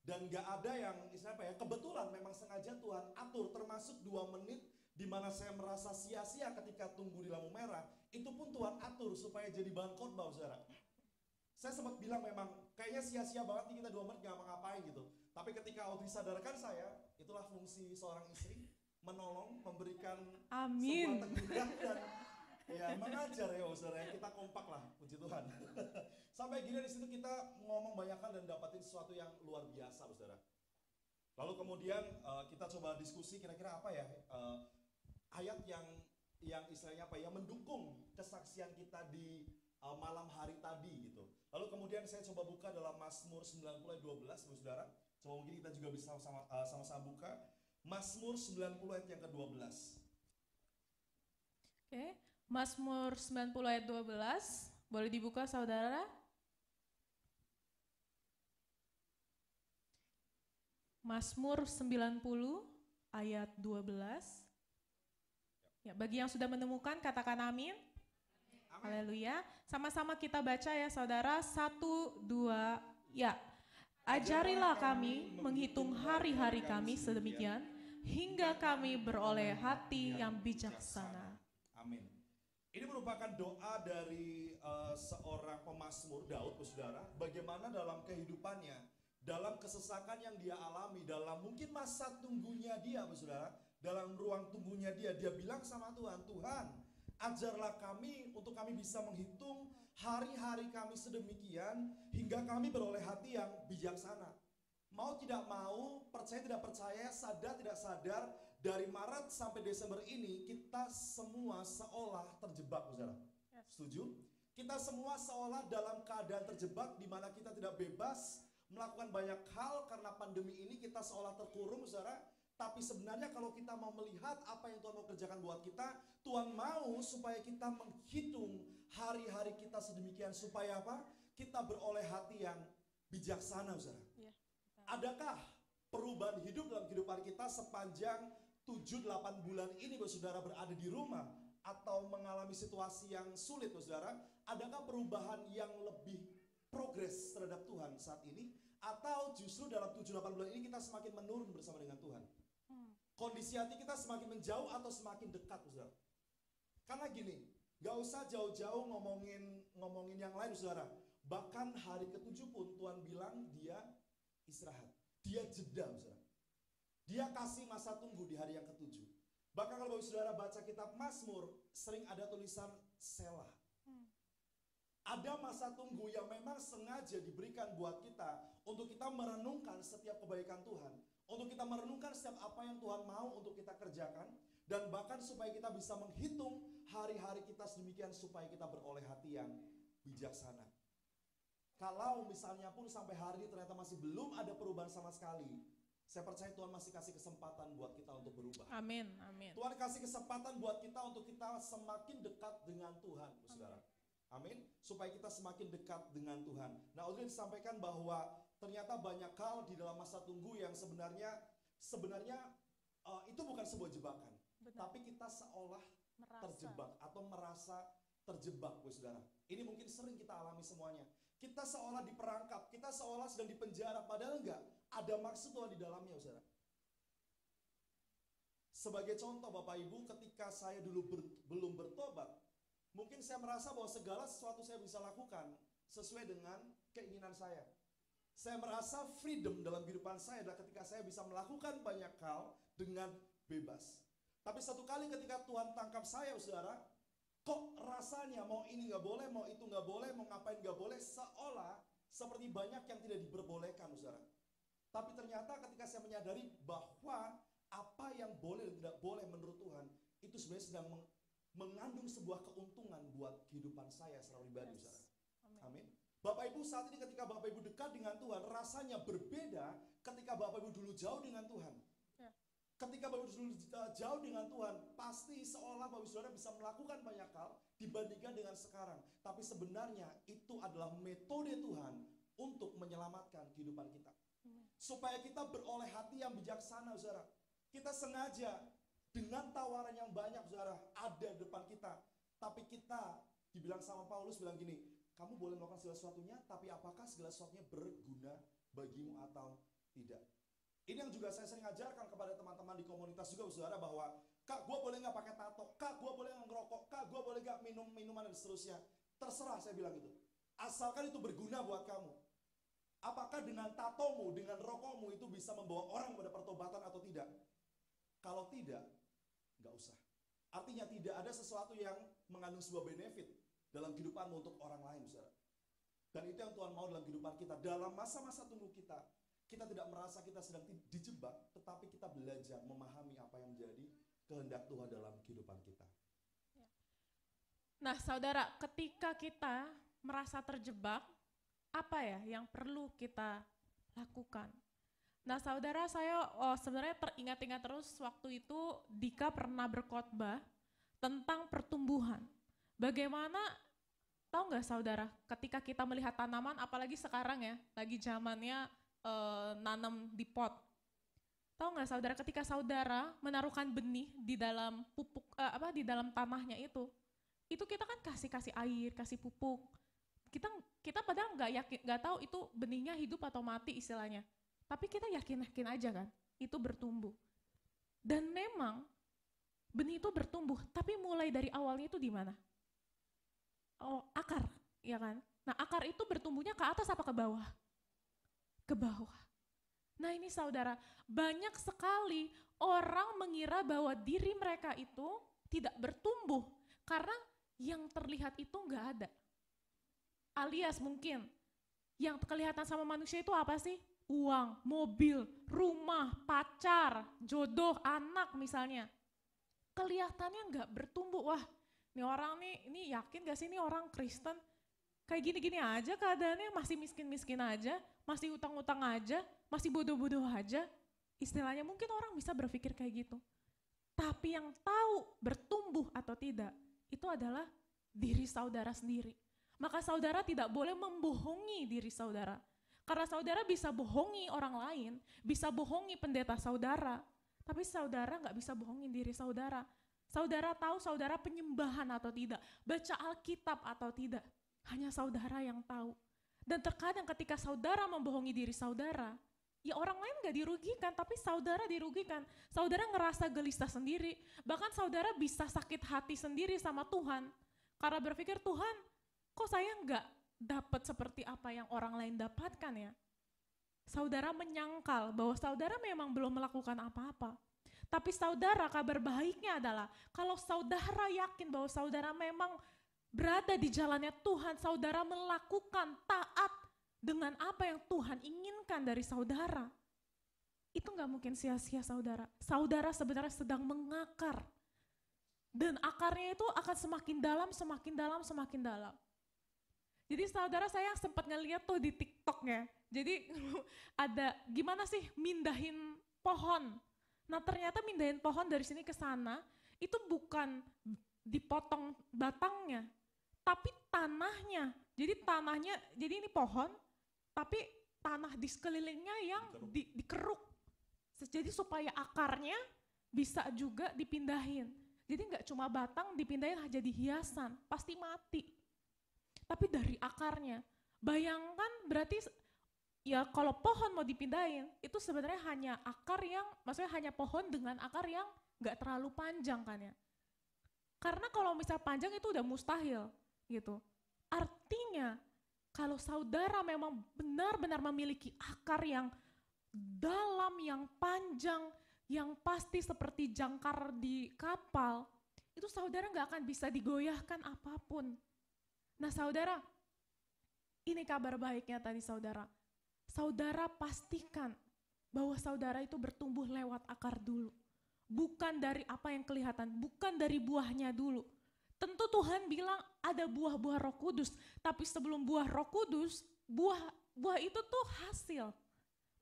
[SPEAKER 4] nggak ada yang istilahnya apa ya, kebetulan memang sengaja Tuhan atur, termasuk 2 menit di mana saya merasa sia-sia ketika tunggu di lampu merah, itu pun Tuhan atur supaya jadi bahan khotbah saudara. Saya sempat bilang memang kayaknya sia-sia banget nih kita 2 menit gak ngapain gitu. Tapi ketika Audrey sadarkan saya, itulah fungsi seorang istri, menolong, memberikan
[SPEAKER 3] Amin.
[SPEAKER 4] sebuah teguran dan ya mengajar ya saudara, kita kompak lah, puji Tuhan. Sampai gini di situ kita ngomong banyak hal dan dapatin sesuatu yang luar biasa saudara. Lalu kemudian kita coba diskusi kira-kira apa ya ayat yang istilahnya apa ya, mendukung kesaksian kita di malam hari tadi gitu. Lalu kemudian saya coba buka dalam Mazmur 90 ayat 12 saudara. Coba mungkin kita juga bisa sama-sama buka Mazmur 90 ayat yang ke-12.
[SPEAKER 3] Oke, Mazmur 90 ayat 12, boleh dibuka saudara? Mazmur 90 ayat 12. Ya, bagi yang sudah menemukan katakan amin. Haleluya. Sama-sama kita baca ya saudara. 1, 2, ya. Ajarilah kami menghitung hari-hari kami sedemikian, hingga kami beroleh hati yang bijaksana.
[SPEAKER 4] Amin. Ini merupakan doa dari seorang pemazmur Daud, saudara. Bagaimana dalam kehidupannya, dalam kesesakan yang dia alami, dalam mungkin masa tunggunya dia, saudara, dalam ruang tunggunya dia bilang sama Tuhan, Tuhan, ajarlah kami untuk kami bisa menghitung hari-hari kami sedemikian hingga kami beroleh hati yang bijaksana. Mau tidak mau, percaya tidak percaya, sadar tidak sadar, dari Maret sampai Desember ini kita semua seolah terjebak, saudara. Setuju? Kita semua seolah dalam keadaan terjebak di mana kita tidak bebas melakukan banyak hal karena pandemi ini, kita seolah terkurung, saudara. Tapi sebenarnya kalau kita mau melihat apa yang Tuhan mau kerjakan buat kita, Tuhan mau supaya kita menghitung hari-hari kita sedemikian supaya apa? Kita beroleh hati yang bijaksana, saudara.
[SPEAKER 3] Ya.
[SPEAKER 4] Adakah perubahan hidup dalam kehidupan kita sepanjang 7-8 bulan ini, saudara, berada di rumah atau mengalami situasi yang sulit, saudara? Adakah perubahan yang lebih progres terhadap Tuhan saat ini? Atau justru dalam 7-8 bulan ini kita semakin menurun bersama dengan Tuhan? Kondisi hati kita semakin menjauh atau semakin dekat, saudara? Karena gini, gak usah jauh-jauh ngomongin yang lain, saudara. Bahkan hari ke-7 pun Tuhan bilang dia istirahat. Dia jeda, saudara. Dia kasih masa tunggu di hari yang ke-7. Bahkan kalau saudara baca kitab Mazmur, sering ada tulisan Selah. Ada masa tunggu yang memang sengaja diberikan buat kita untuk kita merenungkan setiap kebaikan Tuhan, untuk kita merenungkan setiap apa yang Tuhan mau untuk kita kerjakan, dan bahkan supaya kita bisa menghitung hari-hari kita sedemikian supaya kita beroleh hati yang bijaksana. Kalau misalnya pun sampai hari ini ternyata masih belum ada perubahan sama sekali, saya percaya Tuhan masih kasih kesempatan buat kita untuk berubah.
[SPEAKER 3] Amin, amin.
[SPEAKER 4] Tuhan kasih kesempatan buat kita untuk kita semakin dekat dengan Tuhan, saudara. Amin. Supaya kita semakin dekat dengan Tuhan. Nah, Audrey disampaikan bahwa ternyata banyak hal di dalam masa tunggu yang sebenarnya itu bukan sebuah jebakan.
[SPEAKER 3] Benar.
[SPEAKER 4] Tapi kita seolah terjebak atau merasa terjebak, saudara. Ini mungkin sering kita alami semuanya. Kita seolah diperangkap, kita seolah sedang dipenjara, padahal enggak. Ada maksud Tuhan di dalamnya, saudara. Sebagai contoh Bapak Ibu, ketika saya dulu belum bertobat, mungkin saya merasa bahwa segala sesuatu saya bisa lakukan sesuai dengan keinginan saya. Saya merasa freedom dalam kehidupan saya adalah ketika saya bisa melakukan banyak hal dengan bebas. Tapi satu kali ketika Tuhan tangkap saya, saudara, kok rasanya mau ini gak boleh, mau itu gak boleh, mau ngapain gak boleh, seolah seperti banyak yang tidak diperbolehkan, saudara. Tapi ternyata ketika saya menyadari bahwa apa yang boleh dan tidak boleh menurut Tuhan, itu sebenarnya sedang mengandung sebuah keuntungan buat kehidupan saya secara pribadi, saudara. Amin. Bapak Ibu, saat ini ketika Bapak Ibu dekat dengan Tuhan, rasanya berbeda ketika Bapak Ibu dulu jauh dengan Tuhan.
[SPEAKER 3] Ya.
[SPEAKER 4] Ketika Bapak Ibu dulu jauh dengan Tuhan, pasti seolah Bapak Ibu saudara bisa melakukan banyak hal dibandingkan dengan sekarang. Tapi sebenarnya itu adalah metode Tuhan untuk menyelamatkan kehidupan kita. Supaya kita beroleh hati yang bijaksana, saudara. Kita sengaja dengan tawaran yang banyak, saudara, ada di depan kita. Tapi kita dibilang sama Paulus bilang gini, kamu boleh melakukan segala sesuatunya, tapi apakah segala sesuatunya berguna bagimu atau tidak? Ini yang juga saya sering ajarkan kepada teman-teman di komunitas juga, saudara, bahwa Kak, gue boleh gak pakai tato? Kak, gue boleh gak ngerokok? Kak, gue boleh gak minum minuman dan seterusnya? Terserah, saya bilang gitu. Asalkan itu berguna buat kamu. Apakah dengan tatomu, dengan rokokmu itu bisa membawa orang pada pertobatan atau tidak? Kalau tidak, nggak usah. Artinya tidak ada sesuatu yang mengandung sebuah benefit dalam kehidupanmu untuk orang lain, saudara. Dan itu yang Tuhan mau dalam kehidupan kita. Dalam masa-masa tunggu kita tidak merasa kita sedang dijebak, tetapi kita belajar memahami apa yang menjadi kehendak Tuhan dalam kehidupan kita.
[SPEAKER 3] Nah, saudara, ketika kita merasa terjebak, apa ya yang perlu kita lakukan? Nah, saudara, saya sebenarnya teringat-ingat terus waktu itu Dika pernah berkhotbah tentang pertumbuhan. Bagaimana, tahu nggak saudara, ketika kita melihat tanaman, apalagi sekarang ya, lagi zamannya nanam di pot. Tahu nggak saudara, ketika saudara menaruhkan benih di dalam pupuk, di dalam tanahnya itu kita kan kasih air, kasih pupuk. Kita padahal nggak tahu itu benihnya hidup atau mati istilahnya. Tapi kita yakin aja kan, itu bertumbuh. Dan memang benih itu bertumbuh, tapi mulai dari awalnya itu di mana? Oh, akar, ya kan? Nah, akar itu bertumbuhnya ke atas apa ke bawah? Ke bawah. Nah, ini saudara, banyak sekali orang mengira bahwa diri mereka itu tidak bertumbuh karena yang terlihat itu nggak ada. Alias mungkin yang kelihatan sama manusia itu apa sih? Uang, mobil, rumah, pacar, jodoh, anak misalnya. Kelihatannya nggak bertumbuh. Wah, ini orang nih, ini yakin gak sih ini orang Kristen? Kayak gini-gini aja keadaannya, masih miskin-miskin aja, masih utang-utang aja, masih bodoh-bodoh aja. Istilahnya mungkin orang bisa berpikir kayak gitu. Tapi yang tahu bertumbuh atau tidak, itu adalah diri saudara sendiri. Maka saudara tidak boleh membohongi diri saudara. Karena saudara bisa bohongi orang lain, bisa bohongi pendeta saudara, tapi saudara nggak bisa bohongin diri saudara. Saudara tahu saudara penyembahan atau tidak, baca Alkitab atau tidak, hanya saudara yang tahu. Dan terkadang ketika saudara membohongi diri saudara, ya orang lain gak dirugikan, tapi saudara dirugikan. Saudara ngerasa gelisah sendiri, bahkan saudara bisa sakit hati sendiri sama Tuhan. Karena berpikir, Tuhan kok saya gak dapat seperti apa yang orang lain dapatkan ya. Saudara menyangkal bahwa saudara memang belum melakukan apa-apa. Tapi saudara, kabar baiknya adalah kalau saudara yakin bahwa saudara memang berada di jalannya Tuhan, saudara melakukan taat dengan apa yang Tuhan inginkan dari saudara. Itu gak mungkin sia-sia saudara. Saudara sebenarnya sedang mengakar. Dan akarnya itu akan semakin dalam, semakin dalam, semakin dalam. Jadi saudara, saya sempat ngeliat tuh di TikToknya. Jadi ada gimana sih mindahin pohon. Nah ternyata mindahin pohon dari sini ke sana itu bukan dipotong batangnya, tapi tanahnya. Jadi tanahnya, jadi ini pohon, tapi tanah di sekelilingnya yang dikeruk. Jadi supaya akarnya bisa juga dipindahin. Jadi nggak cuma batang dipindahin jadi hiasan, pasti mati. Tapi dari akarnya, bayangkan berarti ya kalau pohon mau dipindahin, itu sebenarnya hanya akar yang, maksudnya hanya pohon dengan akar yang nggak terlalu panjang kan ya. Karena kalau misal panjang itu udah mustahil gitu. Artinya kalau saudara memang benar-benar memiliki akar yang dalam, yang panjang, yang pasti seperti jangkar di kapal, itu saudara nggak akan bisa digoyahkan apapun. Nah saudara, ini kabar baiknya tadi saudara. Saudara pastikan bahwa saudara itu bertumbuh lewat akar dulu. Bukan dari apa yang kelihatan, bukan dari buahnya dulu. Tentu Tuhan bilang ada buah-buah Roh Kudus, tapi sebelum buah Roh Kudus, buah itu tuh hasil.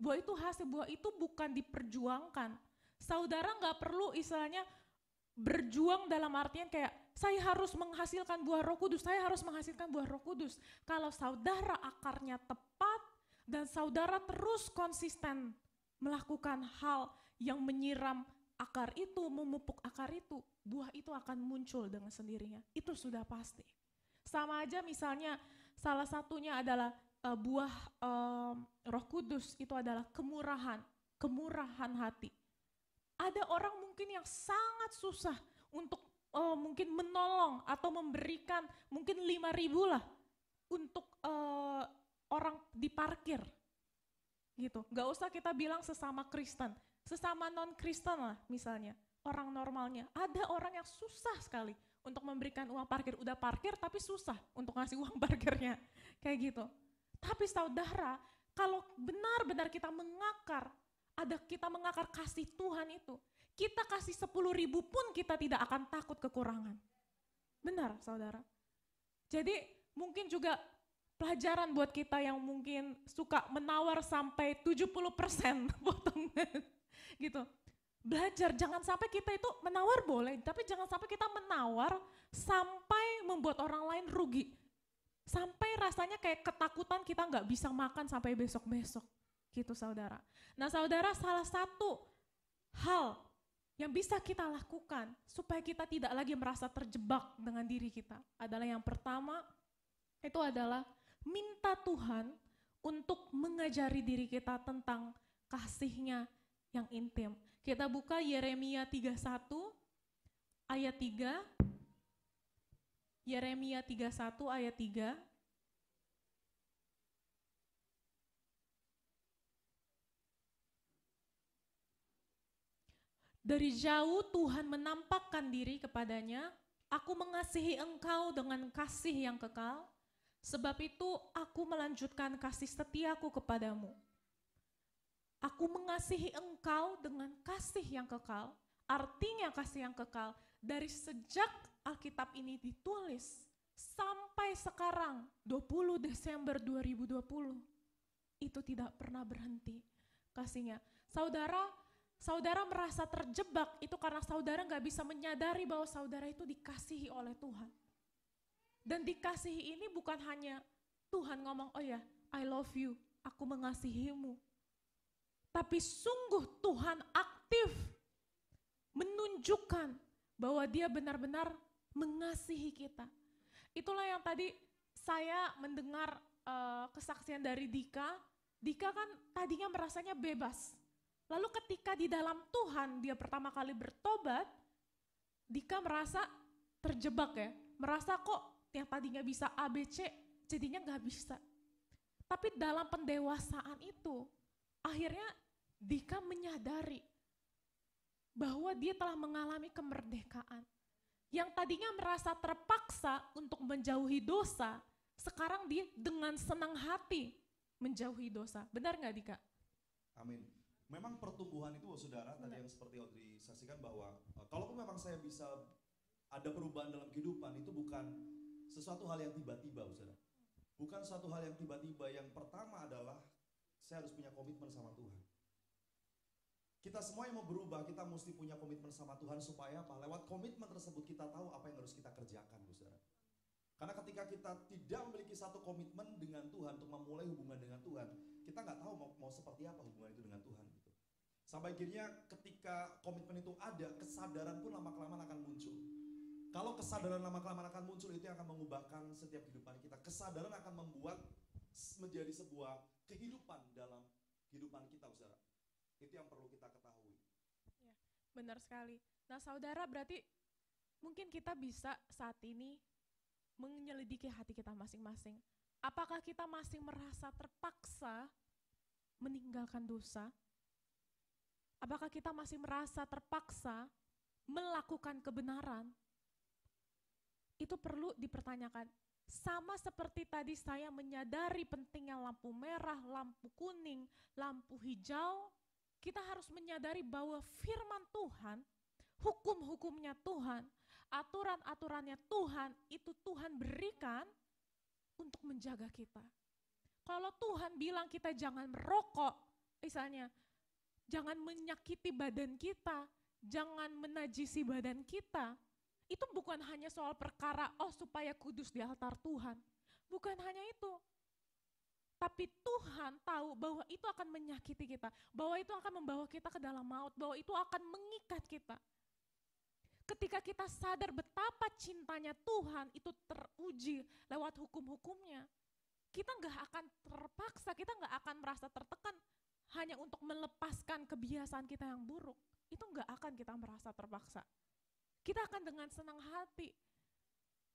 [SPEAKER 3] Buah itu hasil, buah itu bukan diperjuangkan. Saudara nggak perlu istilahnya berjuang dalam artian kayak saya harus menghasilkan buah Roh Kudus, saya harus menghasilkan buah Roh Kudus. Kalau saudara akarnya tepat dan saudara terus konsisten melakukan hal yang menyiram akar itu, memupuk akar itu, buah itu akan muncul dengan sendirinya. Itu sudah pasti. Sama aja misalnya salah satunya adalah buah Roh Kudus itu adalah kemurahan hati. Ada orang mungkin yang sangat susah untuk mungkin menolong atau memberikan mungkin 5.000 lah untuk orang di parkir gitu. Gak usah kita bilang sesama Kristen, sesama non-Kristen lah misalnya, orang normalnya. Ada orang yang susah sekali untuk memberikan uang parkir, udah parkir tapi susah untuk ngasih uang parkirnya, kayak gitu. Tapi saudara, kalau benar-benar kita mengakar, kita mengakar kasih Tuhan itu, kita kasih 10.000 pun kita tidak akan takut kekurangan. Benar saudara. Jadi mungkin juga pelajaran buat kita yang mungkin suka menawar sampai 70% potongan gitu. Belajar jangan sampai kita itu menawar boleh, tapi jangan sampai kita menawar sampai membuat orang lain rugi. Sampai rasanya kayak ketakutan kita nggak bisa makan sampai besok-besok. Gitu saudara. Nah saudara, salah satu hal yang bisa kita lakukan supaya kita tidak lagi merasa terjebak dengan diri kita adalah yang pertama itu adalah minta Tuhan untuk mengajari diri kita tentang kasih-Nya yang intim. Kita buka Yeremia 31 ayat 3. Yeremia 31 ayat 3. Dari jauh Tuhan menampakkan diri kepadanya, aku mengasihi engkau dengan kasih yang kekal, sebab itu aku melanjutkan kasih setiaku kepadamu. Aku mengasihi engkau dengan kasih yang kekal, artinya kasih yang kekal dari sejak Alkitab ini ditulis sampai sekarang 20 Desember 2020, itu tidak pernah berhenti kasihnya. Saudara merasa terjebak itu karena saudara gak bisa menyadari bahwa saudara itu dikasihi oleh Tuhan. Dan dikasihi ini bukan hanya Tuhan ngomong, oh ya I love you, aku mengasihimu. Tapi sungguh Tuhan aktif menunjukkan bahwa Dia benar-benar mengasihi kita. Itulah yang tadi saya mendengar kesaksian dari Dika, Dika kan tadinya merasanya bebas. Lalu ketika di dalam Tuhan dia pertama kali bertobat, Dika merasa terjebak ya. Merasa kok yang tadinya bisa A, B, C, jadinya gak bisa. Tapi dalam pendewasaan itu, akhirnya Dika menyadari bahwa dia telah mengalami kemerdekaan. Yang tadinya merasa terpaksa untuk menjauhi dosa, sekarang dia dengan senang hati menjauhi dosa. Benar gak Dika?
[SPEAKER 4] Amin. Memang pertumbuhan itu saudara, tadi yang seperti Audrey saksikan bahwa kalaupun memang saya bisa ada perubahan dalam kehidupan, itu bukan sesuatu hal yang tiba-tiba saudara. Bukan suatu hal yang tiba-tiba. Yang pertama adalah saya harus punya komitmen sama Tuhan. Kita semua yang mau berubah, kita mesti punya komitmen sama Tuhan supaya apa? Lewat komitmen tersebut kita tahu apa yang harus kita kerjakan saudara. Karena ketika kita tidak memiliki satu komitmen dengan Tuhan untuk memulai hubungan dengan Tuhan, kita nggak tahu mau seperti apa hubungan itu dengan Tuhan. Gitu. Sampai akhirnya ketika komitmen itu ada, kesadaran pun lama-kelamaan akan muncul. Kalau kesadaran lama-kelamaan akan muncul, itu yang akan mengubahkan setiap kehidupan kita. Kesadaran akan membuat menjadi sebuah kehidupan dalam kehidupan kita, saudara. Itu yang perlu kita ketahui.
[SPEAKER 3] Ya, benar sekali. Nah saudara, berarti mungkin kita bisa saat ini menyelidiki hati kita masing-masing. Apakah kita masih merasa terpaksa meninggalkan dosa? Apakah kita masih merasa terpaksa melakukan kebenaran? Itu perlu dipertanyakan. Sama seperti tadi saya menyadari pentingnya lampu merah, lampu kuning, lampu hijau, kita harus menyadari bahwa firman Tuhan, hukum-hukumnya Tuhan, aturan-aturannya Tuhan, itu Tuhan berikan untuk menjaga kita. Kalau Tuhan bilang kita jangan merokok, misalnya, jangan menyakiti badan kita, jangan menajisi badan kita, itu bukan hanya soal perkara, supaya kudus di altar Tuhan. Bukan hanya itu. Tapi Tuhan tahu bahwa itu akan menyakiti kita, bahwa itu akan membawa kita ke dalam maut, bahwa itu akan mengikat kita. Ketika kita sadar betapa cintanya Tuhan itu teruji lewat hukum-hukumnya, kita gak akan terpaksa, kita gak akan merasa tertekan hanya untuk melepaskan kebiasaan kita yang buruk. Itu gak akan kita merasa terpaksa. Kita akan dengan senang hati.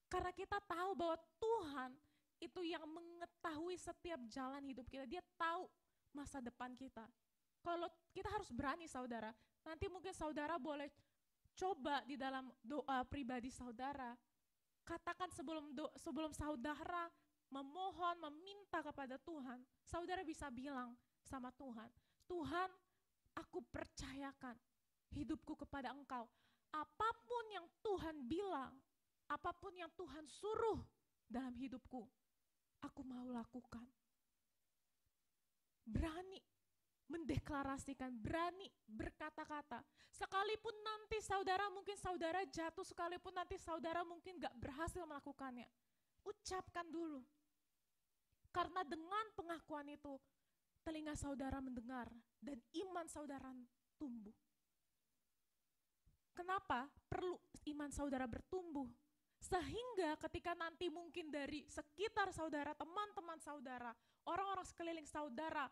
[SPEAKER 3] Karena kita tahu bahwa Tuhan itu yang mengetahui setiap jalan hidup kita. Dia tahu masa depan kita. Kalau kita harus berani saudara, nanti mungkin saudara boleh coba di dalam doa pribadi saudara, katakan sebelum saudara memohon, meminta kepada Tuhan, saudara bisa bilang sama Tuhan, Tuhan aku percayakan hidupku kepada Engkau. Apapun yang Tuhan bilang, apapun yang Tuhan suruh dalam hidupku, aku mau lakukan. Berani mendeklarasikan, berani berkata-kata. Sekalipun nanti saudara mungkin saudara jatuh, sekalipun nanti saudara mungkin gak berhasil melakukannya. Ucapkan dulu. Karena dengan pengakuan itu, telinga saudara mendengar dan iman saudara tumbuh. Kenapa perlu iman saudara bertumbuh? Sehingga ketika nanti mungkin dari sekitar saudara, teman-teman saudara, orang-orang sekeliling saudara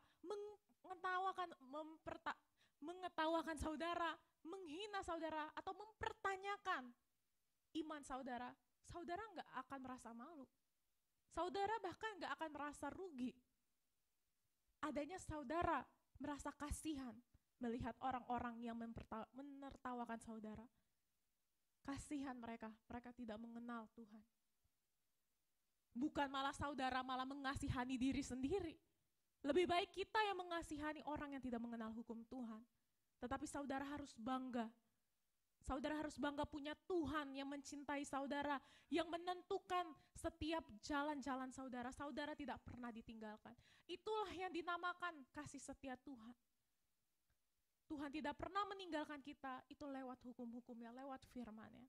[SPEAKER 3] mengetawakan saudara, menghina saudara, atau mempertanyakan iman saudara, saudara nggak akan merasa malu. Saudara bahkan nggak akan merasa rugi. Adanya saudara merasa kasihan melihat orang-orang yang menertawakan saudara. Kasihan mereka tidak mengenal Tuhan. Bukan malah saudara malah mengasihani diri sendiri. Lebih baik kita yang mengasihani orang yang tidak mengenal hukum Tuhan. Tetapi saudara harus bangga. Saudara harus bangga punya Tuhan yang mencintai saudara, yang menentukan setiap jalan-jalan saudara. Saudara tidak pernah ditinggalkan. Itulah yang dinamakan kasih setia Tuhan. Tuhan tidak pernah meninggalkan kita, itu lewat hukum-hukumnya, lewat firman-Nya.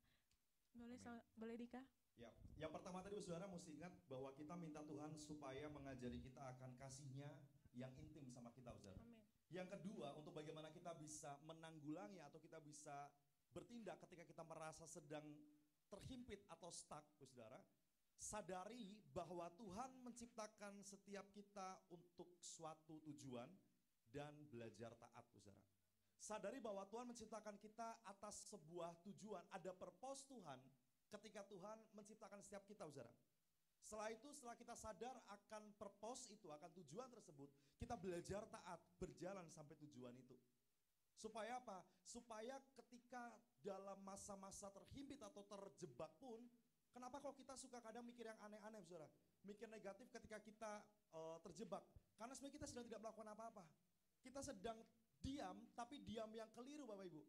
[SPEAKER 3] Boleh Dika?
[SPEAKER 4] Ya, yang pertama tadi saudara mesti ingat bahwa kita minta Tuhan supaya mengajari kita akan kasih-Nya yang intim sama kita, saudara.
[SPEAKER 3] Amin.
[SPEAKER 4] Yang kedua, untuk bagaimana kita bisa menanggulangi atau kita bisa bertindak ketika kita merasa sedang terhimpit atau stuck, saudara. sadari bahwa Tuhan menciptakan setiap kita untuk suatu tujuan dan belajar taat, saudara. Sadari bahwa Tuhan menciptakan kita atas sebuah tujuan, ada purpose Tuhan ketika Tuhan menciptakan setiap kita, saudara. Setelah itu, setelah kita sadar akan purpose itu, akan tujuan tersebut, kita belajar taat, berjalan sampai tujuan itu. Supaya apa? Supaya ketika dalam masa-masa terhimpit atau terjebak pun, kenapa kok kita suka kadang mikir yang aneh-aneh, saudara? Mikir negatif ketika kita terjebak. Karena sebenarnya kita sedang tidak melakukan apa-apa. Kita sedang diam, tapi diam yang keliru, Bapak Ibu.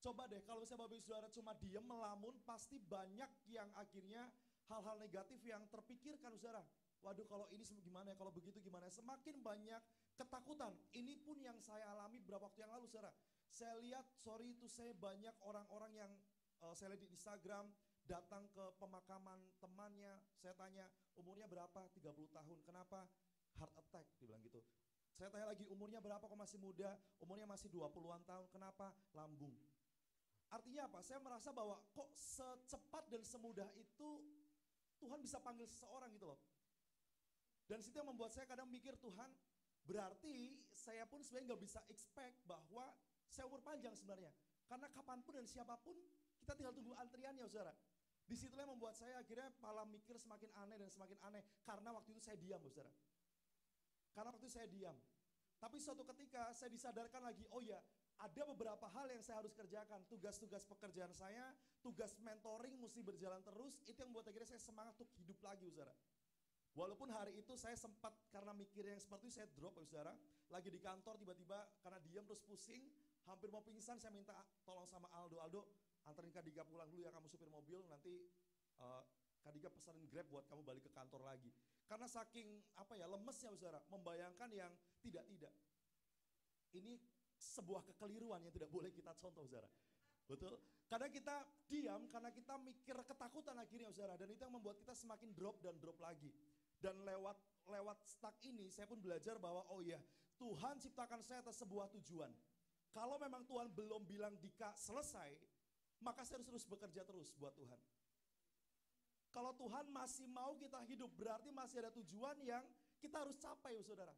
[SPEAKER 4] Coba deh, kalau misalnya Bapak Ibu Saudara cuma diam, melamun, pasti banyak yang akhirnya hal-hal negatif yang terpikirkan, saudara. Waduh, kalau ini gimana ya, kalau begitu gimana ya. Semakin banyak ketakutan. Ini pun yang saya alami beberapa waktu yang lalu, saudara. Saya lihat, saya banyak orang-orang yang saya lihat di Instagram, datang ke pemakaman temannya. Saya tanya, umurnya berapa? 30 tahun. Kenapa? Heart attack, dibilang gitu. Saya tanya lagi, umurnya berapa kok masih muda? Umurnya masih 20-an tahun. Kenapa? Lambung. Artinya apa? Saya merasa bahwa kok secepat dan semudah itu Tuhan bisa panggil seseorang gitu loh. Dan situ yang membuat saya kadang mikir, Tuhan, berarti saya pun sebenarnya gak bisa expect bahwa saya umur panjang sebenarnya. Karena kapanpun dan siapapun, kita tinggal tunggu antriannya, saudara. Disitulah yang membuat saya akhirnya malah mikir semakin aneh dan semakin aneh. Karena waktu itu saya diam, saudara. Karena waktu itu saya diam. Tapi suatu ketika saya disadarkan lagi, oh ya, ada beberapa hal yang saya harus kerjakan. Tugas-tugas pekerjaan saya, tugas mentoring mesti berjalan terus. Itu yang membuat akhirnya saya semangat untuk hidup lagi, saudara. Walaupun hari itu saya sempat karena mikir yang seperti itu saya drop, saudara. Lagi di kantor tiba-tiba karena diam terus pusing, hampir mau pingsan, saya minta tolong sama Aldo, anterin Kak Dika pulang dulu ya, kamu supir mobil, nanti Kak Dika pesanin Grab buat kamu balik ke kantor lagi. Karena saking lemesnya, saudara, membayangkan yang tidak-tidak. Ini sebuah kekeliruan yang tidak boleh kita contoh, saudara. Betul? Karena kita diam, karena kita mikir ketakutan akhirnya, saudara. Dan itu yang membuat kita semakin drop dan drop lagi. Dan lewat stuck ini, saya pun belajar bahwa oh iya, Tuhan ciptakan saya atas sebuah tujuan. Kalau memang Tuhan belum bilang Dika selesai, maka saya harus terus bekerja terus buat Tuhan. Kalau Tuhan masih mau kita hidup, berarti masih ada tujuan yang kita harus capai, saudara.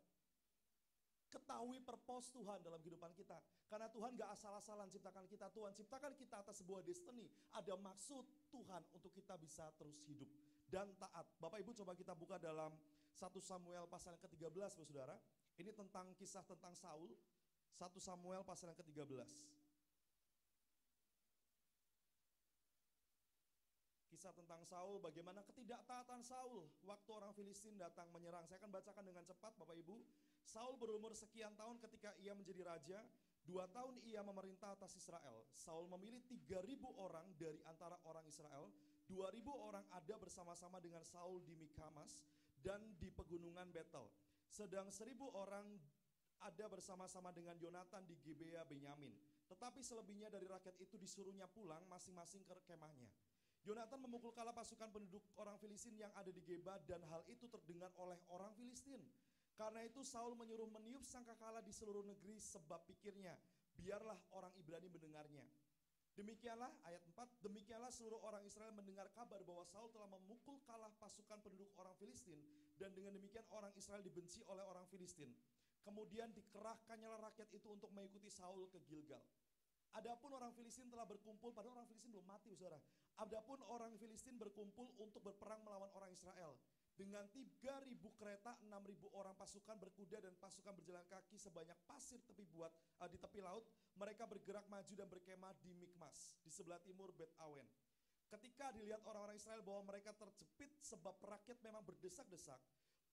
[SPEAKER 4] Ketahui purpose Tuhan dalam kehidupan kita. Karena Tuhan gak asal-asalan ciptakan kita. Tuhan ciptakan kita atas sebuah destiny. Ada maksud Tuhan untuk kita bisa terus hidup dan taat. Bapak Ibu coba kita buka dalam 1 Samuel pasal yang ke-13, saudara. Ini tentang kisah tentang Saul. 1 Samuel pasal yang ke-13. Kisah tentang Saul, bagaimana ketidaktaatan Saul waktu orang Filistin datang menyerang. Saya akan bacakan dengan cepat, Bapak Ibu. Saul berumur sekian tahun ketika ia menjadi raja. 2 tahun ia memerintah atas Israel. Saul memilih 3.000 orang dari antara orang Israel. 2.000 orang ada bersama-sama dengan Saul di Mikmas dan di pegunungan Betel. Sedang 1.000 orang ada bersama-sama dengan Yonatan di Gibea Benyamin. Tetapi selebihnya dari rakyat itu disuruhnya pulang masing-masing ke kemahnya. Yonatan memukul kala pasukan penduduk orang Filistin yang ada di Geba dan hal itu terdengar oleh orang Filistin. Karena itu Saul menyuruh meniup sangkakala di seluruh negeri sebab pikirnya, biarlah orang Ibrani mendengarnya. Demikianlah ayat 4, demikianlah seluruh orang Israel mendengar kabar bahwa Saul telah memukul kalah pasukan penduduk orang Filistin dan dengan demikian orang Israel dibenci oleh orang Filistin. Kemudian dikerahkannyalah rakyat itu untuk mengikuti Saul ke Gilgal. Adapun orang Filistin telah berkumpul, padahal orang Filistin belum mati, saudara. Adapun orang Filistin berkumpul untuk berperang melawan orang Israel. Dengan 3.000 kereta, 6.000 orang pasukan berkuda dan pasukan berjalan kaki sebanyak pasir di tepi laut. Mereka bergerak maju dan berkemah di Mikmas, di sebelah timur Bet Awen. Ketika dilihat orang-orang Israel bahwa mereka terjepit sebab rakyat memang berdesak-desak,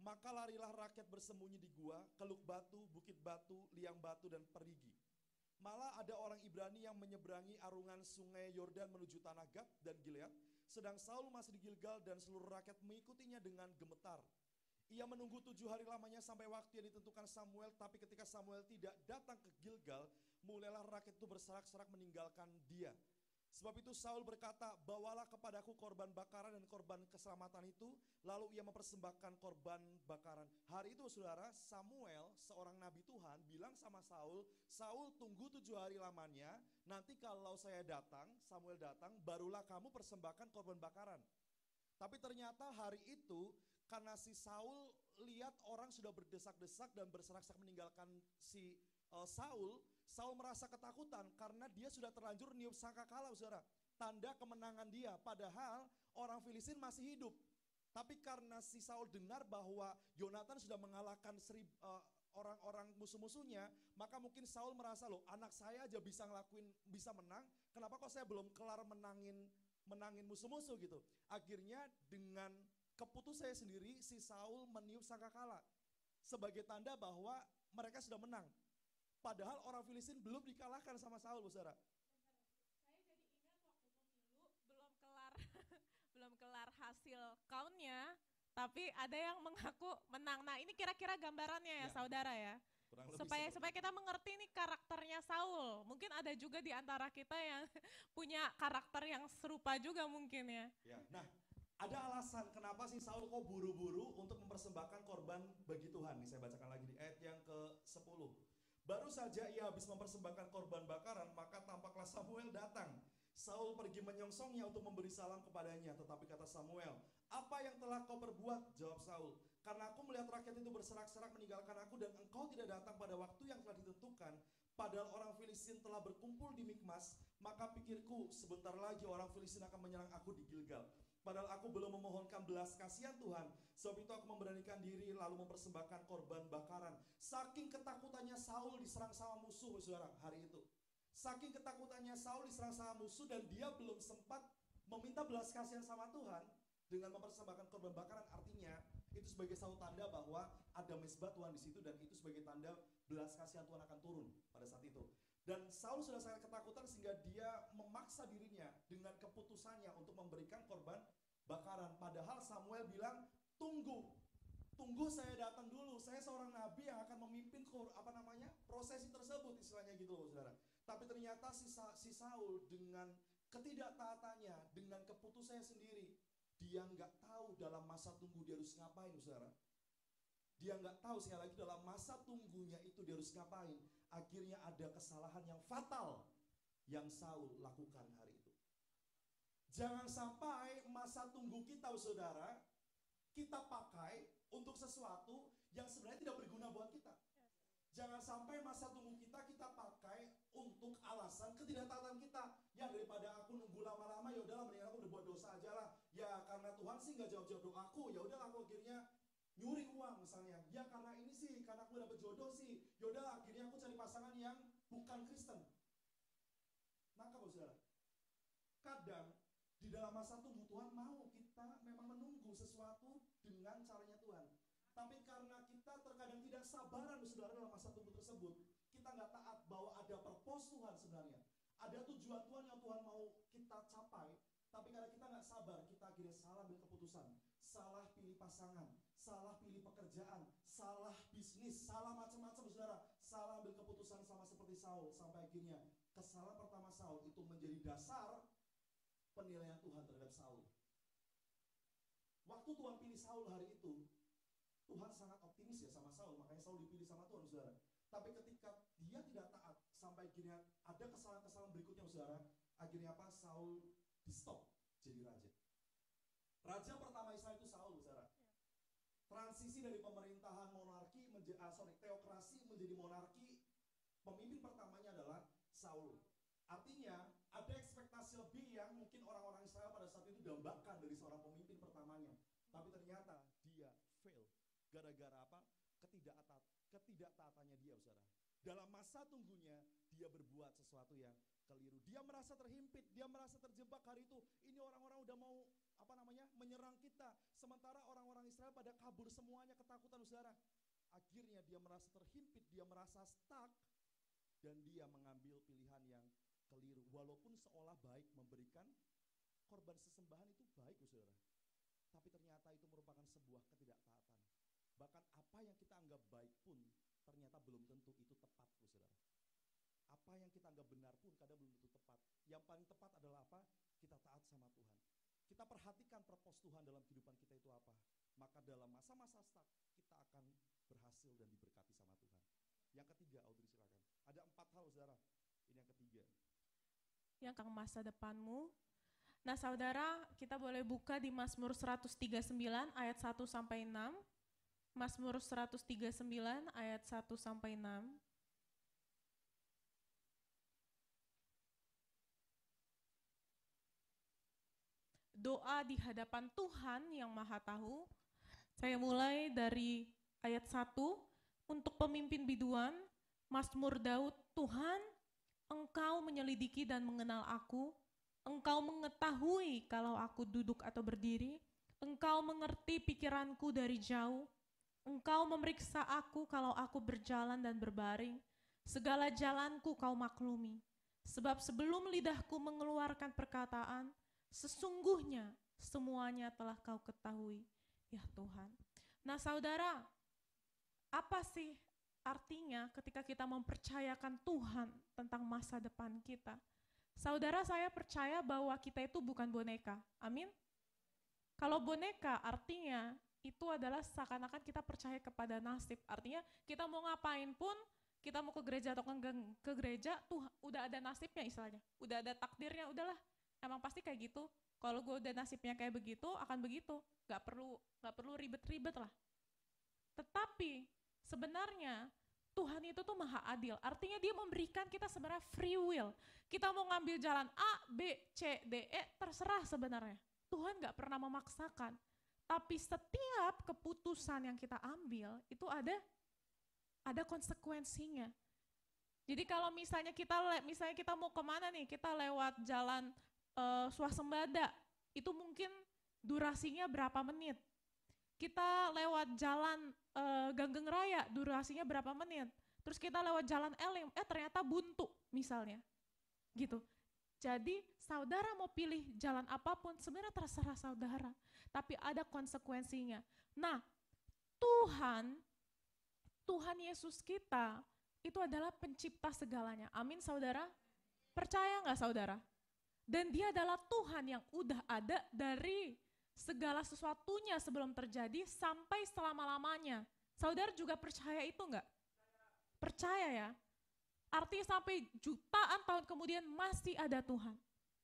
[SPEAKER 4] maka larilah rakyat bersembunyi di gua, keluk batu, bukit batu, liang batu dan perigi. Malah ada orang Ibrani yang menyeberangi arungan sungai Yordan menuju tanah Gad dan Gilead, sedang Saul masih di Gilgal dan seluruh rakyat mengikutinya dengan gemetar. Ia menunggu 7 hari lamanya sampai waktu yang ditentukan Samuel, tapi ketika Samuel tidak datang ke Gilgal, mulailah rakyat itu berserak-serak meninggalkan dia. Sebab itu Saul berkata, bawalah kepadaku korban bakaran dan korban keselamatan itu, lalu ia mempersembahkan korban bakaran. Hari itu saudara, Samuel, seorang nabi Tuhan, bilang sama Saul, Saul tunggu 7 hari lamanya, nanti kalau saya datang, Samuel datang, barulah kamu persembahkan korban bakaran. Tapi ternyata hari itu karena si Saul lihat orang sudah berdesak-desak dan berserak-serak meninggalkan si Saul, Saul merasa ketakutan karena dia sudah terlanjur niup sangkakala, saudara. Tanda kemenangan dia, padahal orang Filistin masih hidup. Tapi karena si Saul dengar bahwa Yonatan sudah mengalahkan orang-orang musuh-musuhnya, maka mungkin Saul merasa, loh anak saya aja bisa menang, kenapa kok saya belum kelar menangin musuh-musuh gitu. Akhirnya dengan keputusan saya sendiri, si Saul meniup sangkakala sebagai tanda bahwa mereka sudah menang. Padahal orang Filistin belum dikalahkan sama Saul, saudara.
[SPEAKER 3] Saya jadi ingat waktu pemilu belum kelar belum kelar hasil countnya, tapi ada yang mengaku menang. Nah ini kira-kira gambarannya ya, saudara ya. Supaya kita mengerti nih karakternya Saul. Mungkin ada juga di antara kita yang punya karakter yang serupa juga mungkin ya.
[SPEAKER 4] Nah, ada alasan kenapa sih Saul kok buru-buru untuk mempersembahkan korban bagi Tuhan. Nih saya bacakan lagi di ayat yang ke-10. Baru saja ia habis mempersembahkan korban bakaran, maka tampaklah Samuel datang. Saul pergi menyongsongnya untuk memberi salam kepadanya, tetapi kata Samuel, "Apa yang telah kau perbuat?" Jawab Saul, "Karena aku melihat rakyat itu berserak-serak meninggalkan aku dan engkau tidak datang pada waktu yang telah ditentukan, padahal orang Filistin telah berkumpul di Mikmas, maka pikirku sebentar lagi orang Filistin akan menyerang aku di Gilgal. Padahal aku belum memohonkan belas kasihan Tuhan, sebab itu aku memberanikan diri lalu mempersembahkan korban bakaran." Saking ketakutannya Saul diserang sama musuh, saudara, hari itu. Saking ketakutannya Saul diserang sama musuh dan dia belum sempat meminta belas kasihan sama Tuhan dengan mempersembahkan korban bakaran. Artinya itu sebagai satu tanda bahwa ada mezbah Tuhan di situ dan itu sebagai tanda belas kasihan Tuhan akan turun pada saat itu. Dan Saul sudah sangat ketakutan sehingga dia memaksa dirinya dengan keputusannya untuk memberikan korban bakaran. Padahal Samuel bilang, tunggu saya datang dulu. Saya seorang nabi yang akan memimpin prosesi tersebut, istilahnya gitu loh, saudara. Tapi ternyata si Saul dengan ketidaktaatannya, dengan keputusannya sendiri, dia nggak tahu dalam masa tunggu dia harus ngapain, saudara. Dia nggak tahu sekali lagi dalam masa tunggunya itu dia harus ngapain. Akhirnya ada kesalahan yang fatal yang Saul lakukan hari itu. Jangan sampai masa tunggu kita, saudara, kita pakai untuk sesuatu yang sebenarnya tidak berguna buat kita. Jangan sampai masa tunggu kita pakai untuk alasan ketidaktaatan kita. Ya daripada aku nunggu lama-lama, ya udahlah mendingan aku berbuat dosa aja lah. Ya karena Tuhan sih nggak jawab-jawab doaku, ya udahlah aku akhirnya nyuri uang misalnya. Ya karena ini sih, karena aku dapat jodoh sih, ya udahlah akhirnya aku cari pasangan yang bukan Kristen. Maka saudara, kadang di dalam masa tunggu Tuhan mau kita memang menunggu sesuatu dengan caranya Tuhan. Tapi karena kita terkadang tidak sabaran, saudara, dalam masa tunggu tersebut, kita nggak taat bahwa ada purpose Tuhan sebenarnya. Ada tujuan Tuhan yang Tuhan mau kita capai, tapi karena kita nggak sabar, kita akhirnya salah ambil keputusan, salah pilih pasangan, salah pilih pekerjaan, salah bisnis, salah macam-macam, saudara. Salah ambil keputusan sama seperti Saul, sampai akhirnya kesalahan pertama Saul itu menjadi dasar penilaian Tuhan terhadap Saul. Waktu Tuhan pilih Saul hari itu, Tuhan sangat optimis ya sama Saul, makanya Saul dipilih sama Tuhan, saudara. Tapi ketika dia tidak taat, sampai akhirnya ada kesalahan-kesalahan berikutnya, saudara. Akhirnya apa? Saul di stop jadi raja. Raja pertama Israel itu Saul, saudara. Transisi dari pemerintahan teokrasi menjadi monarki, pemimpin pertamanya adalah Saul. Artinya ada ekspektasi lebih yang mungkin orang-orang Israel pada saat itu dambakan dari seorang pemimpin pertamanya. Tapi ternyata dia fail. Gara-gara apa? Ketidaktaatannya dia, saudara. Dalam masa tunggunya, dia berbuat sesuatu yang keliru. Dia merasa terhimpit, dia merasa terjebak hari itu. Ini orang-orang udah mau menyerang kita. Sementara orang-orang Israel pada kabur semuanya, ketakutan, saudara. Akhirnya dia merasa terhimpit, dia merasa stuck, dan dia mengambil pilihan yang keliru. Walaupun seolah baik memberikan korban sesembahan itu baik, saudara. Tapi ternyata itu merupakan sebuah ketidaktaatan. Bahkan apa yang kita anggap baik pun ternyata belum tentu itu tepat, saudara. Apa yang kita anggap benar pun kadang belum tentu tepat. Yang paling tepat adalah apa? Kita taat sama Tuhan. Kita perhatikan purpose Tuhan dalam kehidupan kita itu apa. Maka dalam masa-masa stuck kita akan berhasil dan diberkati sama Tuhan. Yang ketiga, Audrey silakan. Ada 4 hal, saudara. Ini yang ketiga.
[SPEAKER 3] Yang masa depanmu Nah saudara, kita boleh buka di Mazmur 139 ayat 1 sampai 6. Mazmur 139 ayat 1 sampai 6. Doa di hadapan Tuhan yang Maha Tahu. Saya mulai dari ayat 1. Untuk pemimpin biduan, Mazmur Daud, Tuhan, Engkau menyelidiki dan mengenal aku. Engkau mengetahui kalau aku duduk atau berdiri. Engkau mengerti pikiranku dari jauh. Engkau memeriksa aku kalau aku berjalan dan berbaring. Segala jalanku kau maklumi. Sebab sebelum lidahku mengeluarkan perkataan, sesungguhnya semuanya telah kau ketahui, ya Tuhan. Nah saudara, apa sih artinya ketika kita mempercayakan Tuhan tentang masa depan kita? Saudara, saya percaya bahwa kita itu bukan boneka. Amin. Kalau boneka artinya itu adalah seakan-akan kita percaya kepada nasib. Artinya kita mau ngapain pun, kita mau ke gereja atau ke gereja, tuh udah ada nasibnya istilahnya. Udah ada takdirnya, udahlah. Emang pasti kayak gitu. Kalau gue udah nasibnya kayak begitu, akan begitu. Gak perlu ribet-ribet lah. Tetapi sebenarnya Tuhan itu tuh maha adil. Artinya dia memberikan kita sebenarnya free will. Kita mau ngambil jalan A, B, C, D, E, terserah sebenarnya. Tuhan gak pernah memaksakan. Tapi setiap keputusan yang kita ambil itu ada konsekuensinya. Jadi kalau misalnya kita mau kemana nih, kita lewat jalan swasembada, itu mungkin durasinya berapa menit. Kita lewat jalan Ganggeng Raya, durasinya berapa menit. Terus kita lewat jalan Elim, ternyata buntu misalnya. Gitu. Jadi saudara mau pilih jalan apapun, sebenarnya terserah saudara. Tapi ada konsekuensinya. Nah, Tuhan Yesus kita, itu adalah pencipta segalanya. Amin saudara? Percaya nggak saudara? Dan dia adalah Tuhan yang udah ada dari segala sesuatunya sebelum terjadi sampai selama-lamanya. Saudara juga percaya itu enggak? Percaya ya. Artinya sampai jutaan tahun kemudian masih ada Tuhan.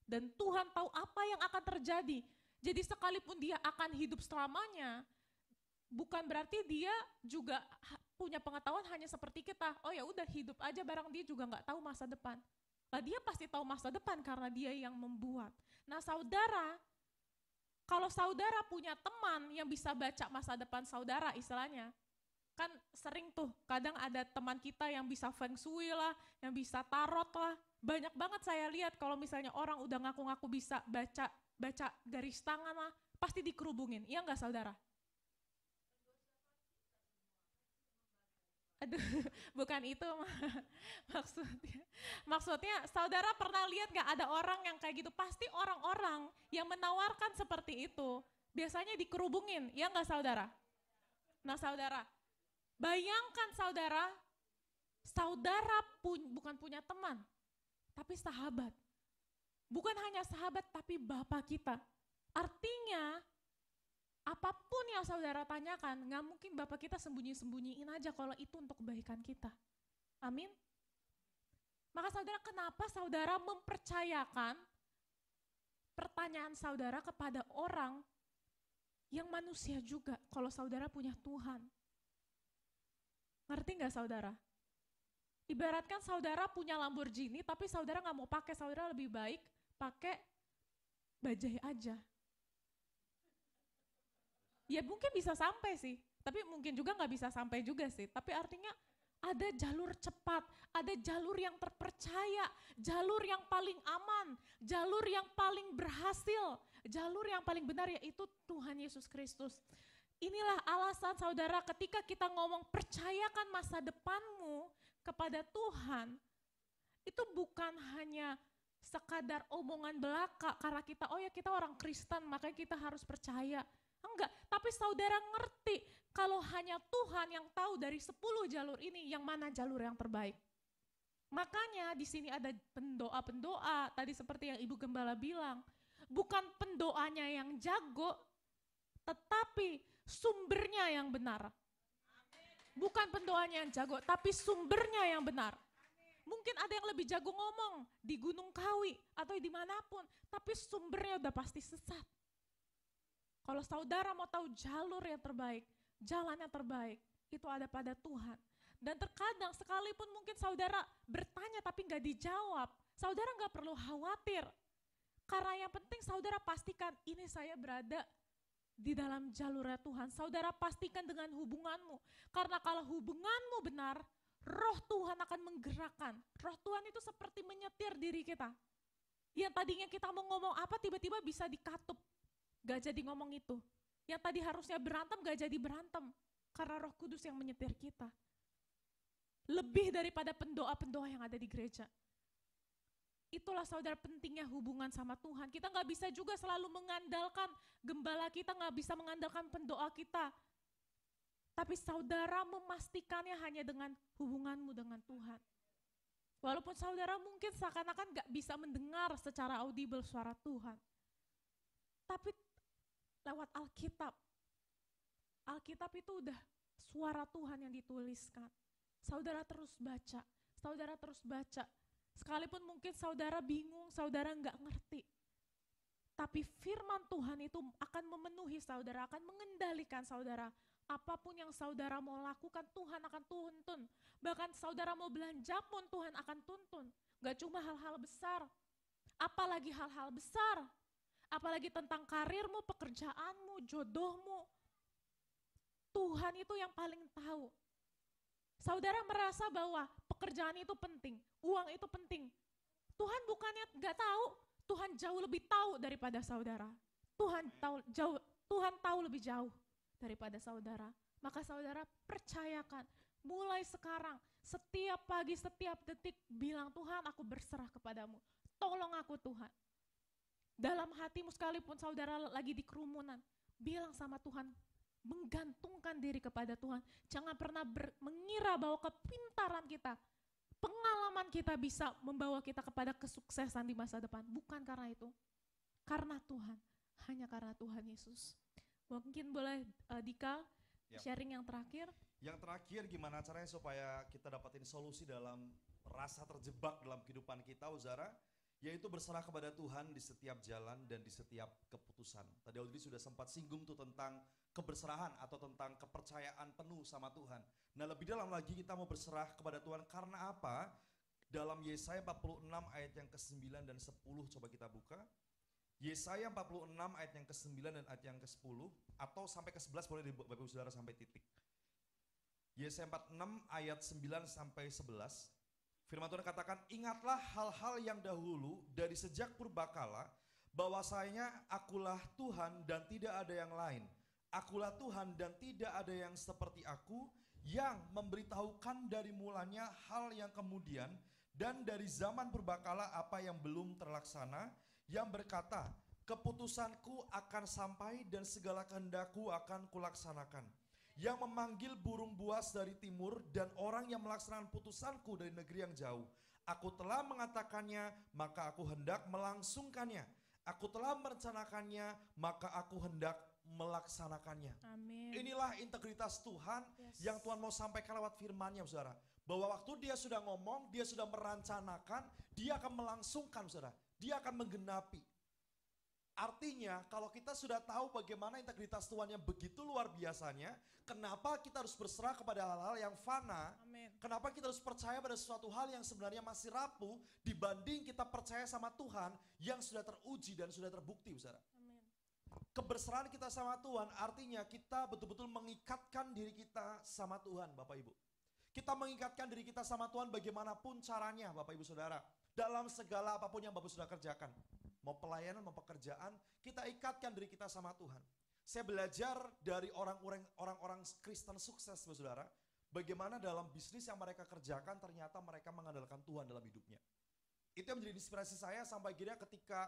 [SPEAKER 3] Dan Tuhan tahu apa yang akan terjadi. Jadi sekalipun dia akan hidup selamanya, bukan berarti dia juga punya pengetahuan hanya seperti kita. Oh ya udah hidup aja barang dia juga enggak tahu masa depan. Lah dia pasti tahu masa depan karena dia yang membuat. Nah saudara, kalau saudara punya teman yang bisa baca masa depan saudara istilahnya, kan sering tuh kadang ada teman kita yang bisa feng shui lah, yang bisa tarot lah. Banyak banget saya lihat kalau misalnya orang udah ngaku-ngaku bisa baca garis tangan lah, pasti dikerubungin, iya enggak saudara? Aduh, bukan itu maksudnya. Maksudnya saudara pernah lihat gak ada orang yang kayak gitu? Pasti orang-orang yang menawarkan seperti itu biasanya dikerubungin, ya gak saudara? Nah saudara, bayangkan saudara bukan punya teman, tapi sahabat. Bukan hanya sahabat, tapi Bapa kita. Artinya apapun yang saudara tanyakan, gak mungkin Bapak kita sembunyi-sembunyiin aja kalau itu untuk kebaikan kita. Amin. Maka saudara, kenapa saudara mempercayakan pertanyaan saudara kepada orang yang manusia juga kalau saudara punya Tuhan? Ngerti gak saudara? Ibaratkan saudara punya Lamborghini tapi saudara gak mau pakai, saudara lebih baik pakai bajai aja. Ya mungkin bisa sampai sih, tapi mungkin juga nggak bisa sampai juga sih. Tapi artinya ada jalur cepat, ada jalur yang terpercaya, jalur yang paling aman, jalur yang paling berhasil, jalur yang paling benar yaitu Tuhan Yesus Kristus. Inilah alasan saudara ketika kita ngomong percayakan masa depanmu kepada Tuhan, itu bukan hanya sekadar omongan belaka karena kita, oh ya kita orang Kristen makanya kita harus percaya. Enggak, tapi saudara ngerti kalau hanya Tuhan yang tahu dari 10 jalur ini yang mana jalur yang terbaik. Makanya di sini ada pendoa-pendoa, tadi seperti yang Ibu Gembala bilang, bukan pendoanya yang jago, tetapi sumbernya yang benar. Bukan pendoanya yang jago, tapi sumbernya yang benar. Mungkin ada yang lebih jago ngomong di Gunung Kawi atau dimanapun, tapi sumbernya udah pasti sesat. Kalau saudara mau tahu jalur yang terbaik, jalan yang terbaik, itu ada pada Tuhan. Dan terkadang sekalipun mungkin saudara bertanya tapi nggak dijawab, saudara nggak perlu khawatir. Karena yang penting saudara pastikan ini saya berada di dalam jalurnya Tuhan. Saudara pastikan dengan hubunganmu. Karena kalau hubunganmu benar, roh Tuhan akan menggerakkan. Roh Tuhan itu seperti menyetir diri kita. Yang tadinya kita mau ngomong apa tiba-tiba bisa dikatup. Gak jadi ngomong itu. Yang tadi harusnya berantem gak jadi berantem. Karena Roh Kudus yang menyetir kita. Lebih daripada pendoa-pendoa yang ada di gereja. Itulah saudara pentingnya hubungan sama Tuhan. Kita gak bisa juga selalu mengandalkan gembala kita, gak bisa mengandalkan pendoa kita. Tapi saudara memastikannya hanya dengan hubunganmu dengan Tuhan. Walaupun saudara mungkin seakan-akan gak bisa mendengar secara audible suara Tuhan. Tapi lewat Alkitab. Alkitab itu udah suara Tuhan yang dituliskan. Saudara terus baca, saudara terus baca. Sekalipun mungkin saudara bingung, saudara nggak ngerti. Tapi firman Tuhan itu akan memenuhi saudara, akan mengendalikan saudara. Apapun yang saudara mau lakukan, Tuhan akan tuntun. Bahkan saudara mau belanja pun Tuhan akan tuntun. Gak cuma hal-hal besar, apalagi hal-hal besar. Apalagi tentang karirmu, pekerjaanmu, jodohmu. Tuhan itu yang paling tahu. Saudara merasa bahwa pekerjaan itu penting, uang itu penting. Tuhan bukannya gak tahu, Tuhan jauh lebih tahu daripada saudara. Tuhan tahu lebih jauh daripada saudara. Maka saudara percayakan, mulai sekarang, setiap pagi, setiap detik, bilang Tuhan aku berserah kepadamu. Tolong aku Tuhan. Dalam hatimu sekalipun saudara lagi di kerumunan, bilang sama Tuhan, menggantungkan diri kepada Tuhan. Jangan pernah mengira bahwa kepintaran kita, pengalaman kita bisa membawa kita kepada kesuksesan di masa depan. Bukan karena itu. Karena Tuhan. Hanya karena Tuhan Yesus. Mungkin boleh Dika sharing yang terakhir.
[SPEAKER 4] Yang terakhir gimana caranya supaya kita dapatin solusi dalam rasa terjebak dalam kehidupan kita, saudara? Yaitu berserah kepada Tuhan di setiap jalan dan di setiap keputusan. Tadi Audrey sudah sempat singgung tuh tentang keberserahan atau tentang kepercayaan penuh sama Tuhan. Nah lebih dalam lagi kita mau berserah kepada Tuhan karena apa? Dalam Yesaya 46 ayat yang ke-9 dan 10 coba kita buka. Yesaya 46 ayat yang ke-9 dan ayat yang ke-10 atau sampai ke-11 boleh Bapak Ibu Saudara sampai titik. Yesaya 46 ayat 9 sampai 11. Firman Tuhan katakan, ingatlah hal-hal yang dahulu dari sejak purbakala, bahwasanya akulah Tuhan dan tidak ada yang lain. Akulah Tuhan dan tidak ada yang seperti aku, yang memberitahukan dari mulanya hal yang kemudian, dan dari zaman purbakala apa yang belum terlaksana, yang berkata, keputusanku akan sampai dan segala kehendakku akan kulaksanakan. Yang memanggil burung buas dari timur dan orang yang melaksanakan putusanku dari negeri yang jauh. Aku telah mengatakannya, maka aku hendak melangsungkannya. Aku telah merencanakannya, maka aku hendak melaksanakannya.
[SPEAKER 3] Amin.
[SPEAKER 4] Inilah integritas Tuhan yang Tuhan mau sampaikan lewat firman-Nya, saudara. Bahwa waktu dia sudah ngomong, dia sudah merencanakan, dia akan melangsungkan, saudara. Dia akan menggenapi. Artinya kalau kita sudah tahu bagaimana integritas Tuhan yang begitu luar biasanya, kenapa kita harus berserah kepada hal-hal yang fana?
[SPEAKER 3] Amin.
[SPEAKER 4] Kenapa kita harus percaya pada sesuatu hal yang sebenarnya masih rapuh dibanding kita percaya sama Tuhan yang sudah teruji dan sudah terbukti, saudara.
[SPEAKER 3] Amin.
[SPEAKER 4] Keberserahan kita sama Tuhan artinya kita betul-betul mengikatkan diri kita sama Tuhan, Bapak Ibu. Kita mengikatkan diri kita sama Tuhan bagaimanapun caranya, Bapak Ibu Saudara. Dalam segala apapun yang Bapak sudah kerjakan. Mau pelayanan, mau pekerjaan, kita ikatkan diri kita sama Tuhan. Saya belajar dari orang-orang Kristen sukses, saudara, bagaimana dalam bisnis yang mereka kerjakan ternyata mereka mengandalkan Tuhan dalam hidupnya. Itu yang menjadi inspirasi saya sampai akhirnya ketika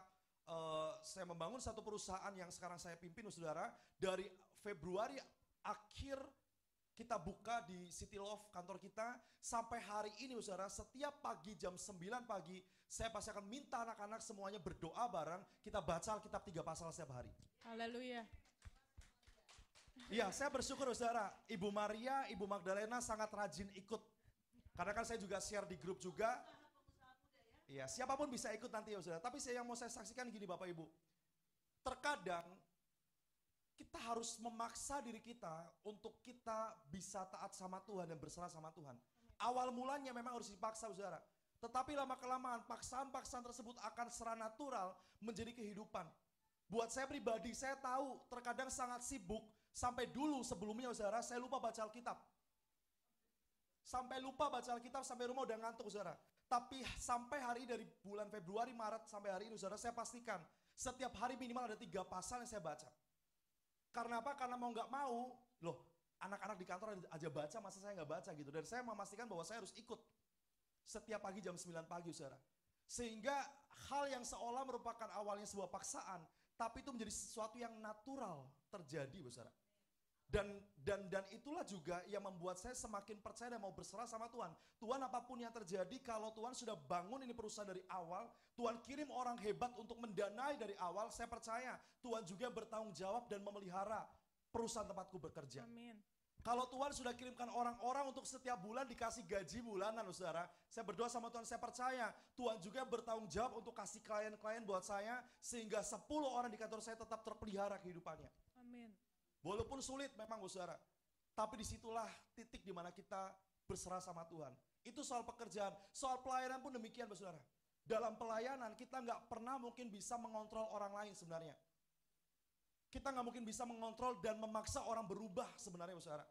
[SPEAKER 4] saya membangun satu perusahaan yang sekarang saya pimpin, saudara, dari Februari akhir kita buka di City Love kantor kita, sampai hari ini saudara, setiap pagi jam 9 pagi, saya pasti akan minta anak-anak semuanya berdoa bareng, kita baca Alkitab 3 pasal setiap hari.
[SPEAKER 3] Haleluya.
[SPEAKER 4] Iya, saya bersyukur saudara, Ibu Maria, Ibu Magdalena sangat rajin ikut Karena kan saya juga share di grup juga. Iya, siapapun bisa ikut nanti ya saudara. Tapi yang mau saya saksikan gini Bapak Ibu. Terkadang kita harus memaksa diri kita untuk kita bisa taat sama Tuhan dan berserah sama Tuhan. Awal mulanya memang harus dipaksa saudara. Tetapi lama-kelamaan paksaan-paksaan tersebut akan secara natural menjadi kehidupan. Buat saya pribadi, saya tahu terkadang sangat sibuk. Sampai dulu sebelumnya saudara, saya lupa baca Alkitab. Sampai lupa baca Alkitab, sampai rumah udah ngantuk saudara. Tapi sampai hari ini dari bulan Februari, Maret sampai hari ini saudara, saya pastikan setiap hari minimal ada 3 pasal yang saya baca. Karena apa? Karena mau nggak mau, loh anak-anak di kantor aja baca, masa saya nggak baca gitu. Dan saya memastikan bahwa saya harus ikut setiap pagi jam 9 pagi saudara. Sehingga hal yang seolah merupakan awalnya sebuah paksaan, tapi itu menjadi sesuatu yang natural terjadi saudara. Dan itulah juga yang membuat saya semakin percaya dan mau berserah sama Tuhan. Tuhan apapun yang terjadi, kalau Tuhan sudah bangun ini perusahaan dari awal, Tuhan kirim orang hebat untuk mendanai dari awal, saya percaya Tuhan juga bertanggung jawab dan memelihara perusahaan tempatku bekerja.
[SPEAKER 3] Amin.
[SPEAKER 4] Kalau Tuhan sudah kirimkan orang-orang untuk setiap bulan dikasih gaji bulanan, saudara, saya berdoa sama Tuhan, saya percaya Tuhan juga bertanggung jawab untuk kasih klien-klien buat saya, sehingga 10 orang di kantor saya tetap terpelihara kehidupannya.
[SPEAKER 3] Amin.
[SPEAKER 4] Walaupun sulit memang saudara, tapi disitulah titik dimana kita berserah sama Tuhan. Itu soal pekerjaan, soal pelayanan pun demikian saudara. Dalam pelayanan kita nggak pernah mungkin bisa mengontrol orang lain sebenarnya. Kita nggak mungkin bisa mengontrol dan memaksa orang berubah sebenarnya saudara.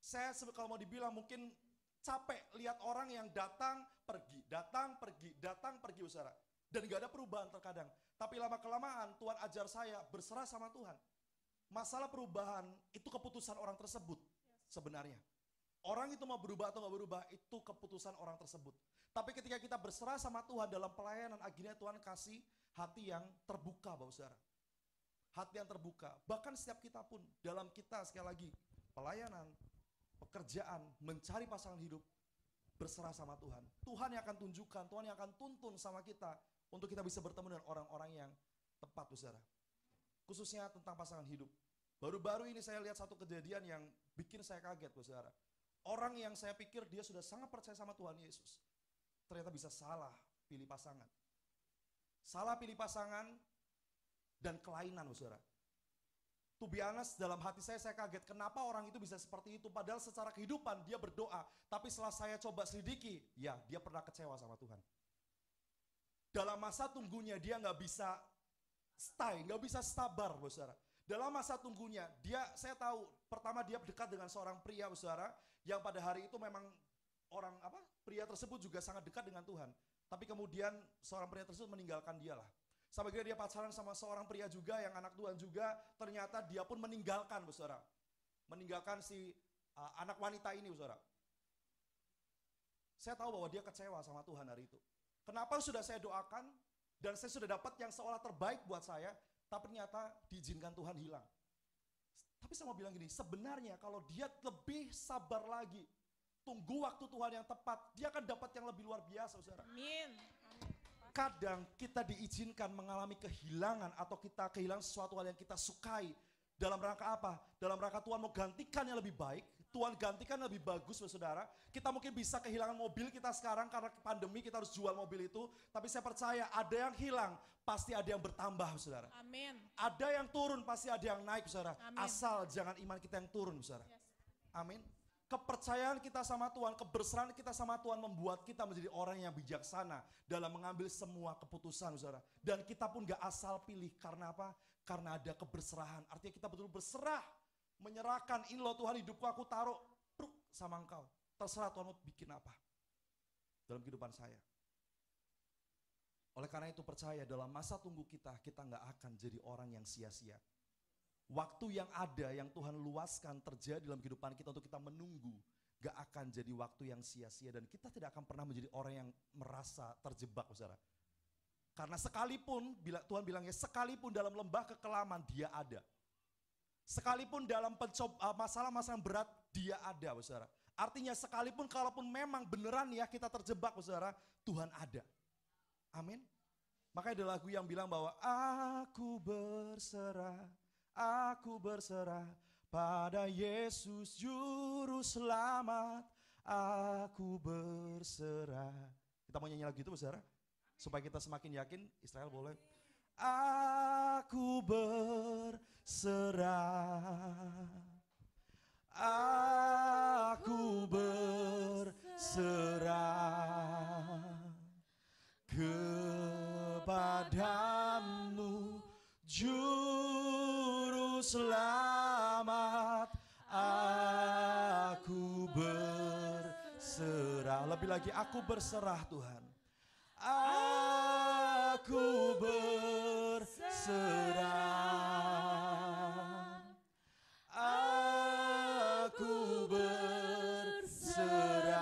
[SPEAKER 4] Saya kalau mau dibilang mungkin capek lihat orang yang datang pergi saudara. Dan nggak ada perubahan terkadang. Tapi lama-kelamaan Tuhan ajar saya berserah sama Tuhan. Masalah perubahan itu keputusan orang tersebut sebenarnya. Orang itu mau berubah atau nggak berubah itu keputusan orang tersebut. Tapi ketika kita berserah sama Tuhan dalam pelayanan, akhirnya Tuhan kasih hati yang terbuka Bapak Saudara. Hati yang terbuka. Bahkan setiap kita pun dalam kita sekali lagi pelayanan, pekerjaan, mencari pasangan hidup, berserah sama Tuhan. Tuhan yang akan tunjukkan, Tuhan yang akan tuntun sama kita untuk kita bisa bertemu dengan orang-orang yang tepat Saudara. Khususnya tentang pasangan hidup. Baru-baru ini saya lihat satu kejadian yang bikin saya kaget, saudara. Orang yang saya pikir dia sudah sangat percaya sama Tuhan Yesus, ternyata bisa salah pilih pasangan. Salah pilih pasangan dan kelainan, saudara. To be honest, dalam hati saya kaget kenapa orang itu bisa seperti itu. Padahal secara kehidupan dia berdoa, tapi setelah saya coba selidiki, ya dia pernah kecewa sama Tuhan. Dalam masa tunggunya dia nggak bisa stay, nggak bisa sabar, saudara. Dalam masa tunggunya, saya tahu pertama dia dekat dengan seorang pria, saudara, yang pada hari itu memang pria tersebut juga sangat dekat dengan Tuhan. Tapi kemudian seorang pria tersebut meninggalkan dia lah. Sampai akhirnya dia pacaran sama seorang pria juga yang anak Tuhan juga, ternyata dia pun meninggalkan, saudara. Meninggalkan si anak wanita ini, saudara. Saya tahu bahwa dia kecewa sama Tuhan hari itu. Kenapa sudah saya doakan dan saya sudah dapat yang seolah terbaik buat saya, tapi ternyata diizinkan Tuhan hilang. Tapi saya mau bilang gini, sebenarnya kalau dia lebih sabar lagi, tunggu waktu Tuhan yang tepat, dia akan dapat yang lebih luar biasa, saudara.
[SPEAKER 3] Amin.
[SPEAKER 4] Kadang kita diizinkan mengalami kehilangan atau kita kehilangan sesuatu hal yang kita sukai. Dalam rangka apa? Dalam rangka Tuhan mau gantikan yang lebih baik, Tuhan gantikan yang lebih bagus, saudara. Kita mungkin bisa kehilangan mobil kita sekarang karena pandemi kita harus jual mobil itu. Tapi saya percaya ada yang hilang, pasti ada yang bertambah, saudara.
[SPEAKER 3] Amin.
[SPEAKER 4] Ada yang turun, pasti ada yang naik, saudara.
[SPEAKER 3] Amin.
[SPEAKER 4] Asal jangan iman kita yang turun, saudara.
[SPEAKER 3] Yes.
[SPEAKER 4] Amin. Kepercayaan kita sama Tuhan, keberserahan kita sama Tuhan membuat kita menjadi orang yang bijaksana dalam mengambil semua keputusan, saudara. Dan kita pun gak asal pilih, karena apa? Karena ada keberserahan. Artinya kita betul berserah, menyerahkan, ini loh Tuhan hidupku aku taruh sama engkau. Terserah Tuhan mau bikin apa dalam kehidupan saya. Oleh karena itu percaya dalam masa tunggu kita gak akan jadi orang yang sia-sia. Waktu yang ada yang Tuhan luaskan terjadi dalam kehidupan kita untuk kita menunggu, gak akan jadi waktu yang sia-sia dan kita tidak akan pernah menjadi orang yang merasa terjebak, saudara. Karena sekalipun, Tuhan bilangnya sekalipun dalam lembah kekelaman dia ada. Sekalipun dalam masalah-masalah berat dia ada, saudara. Artinya sekalipun kalaupun memang beneran ya kita terjebak, saudara, Tuhan ada. Amin. Makanya ada lagu yang bilang bahwa aku berserah pada Yesus Juru Selamat. Aku berserah. Kita mau nyanyi lagu itu saudara? Supaya kita semakin yakin. Israel boleh. Aku berserah. Aku berserah kepadamu, Juru Selamat. Aku berserah. Lebih lagi, aku berserah Tuhan. Aku berserah. Aku berserah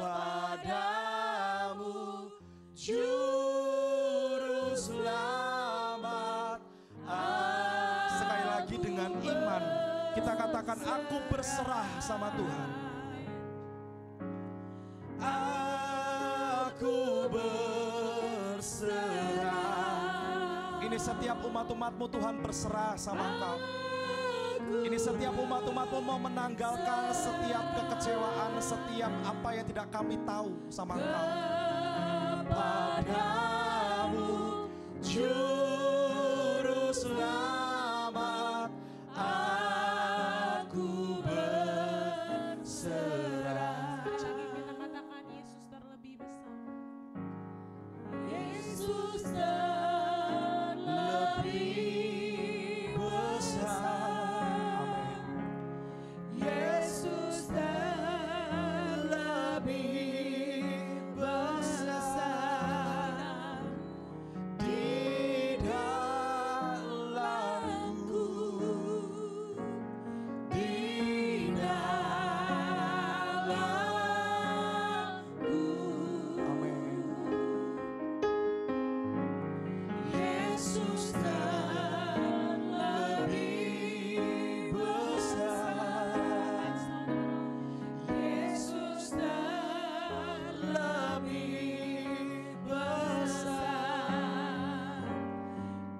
[SPEAKER 4] kepadamu, Juru Selamat. Sekali lagi dengan iman kita katakan, aku berserah sama Tuhan. Aku berserah. Ini setiap umat-umatmu Tuhan berserah sama Engkau. Ini setiap umat-umatmu mau menanggalkan setiap kekecewaan, setiap apa yang tidak kami tahu sama Engkau. Padamu, Juru Selamat, aku berserah.
[SPEAKER 3] Lagi kita katakan Yesus terlebih besar.
[SPEAKER 1] Yesus terlebih besar. Yesus terlebih besar di dalamku, di dalamku.
[SPEAKER 4] Amin.
[SPEAKER 1] Yesus terlebih besar. Yesus terlebih besar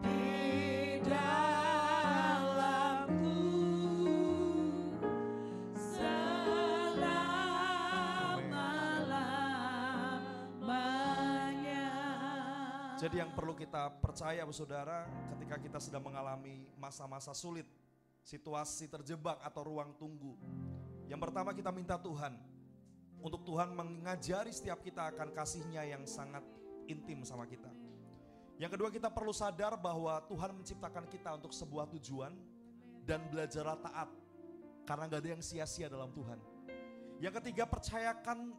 [SPEAKER 1] di dalamku selama-lamanya.
[SPEAKER 4] Jadi yang perlu kita percaya saudara, ketika kita sedang mengalami masa-masa sulit, situasi terjebak atau ruang tunggu. Yang pertama kita minta Tuhan, untuk Tuhan mengajari setiap kita akan kasih-Nya yang sangat intim sama kita. Yang kedua kita perlu sadar bahwa Tuhan menciptakan kita untuk sebuah tujuan dan belajarlah taat. Karena gak ada yang sia-sia dalam Tuhan. Yang ketiga percayakan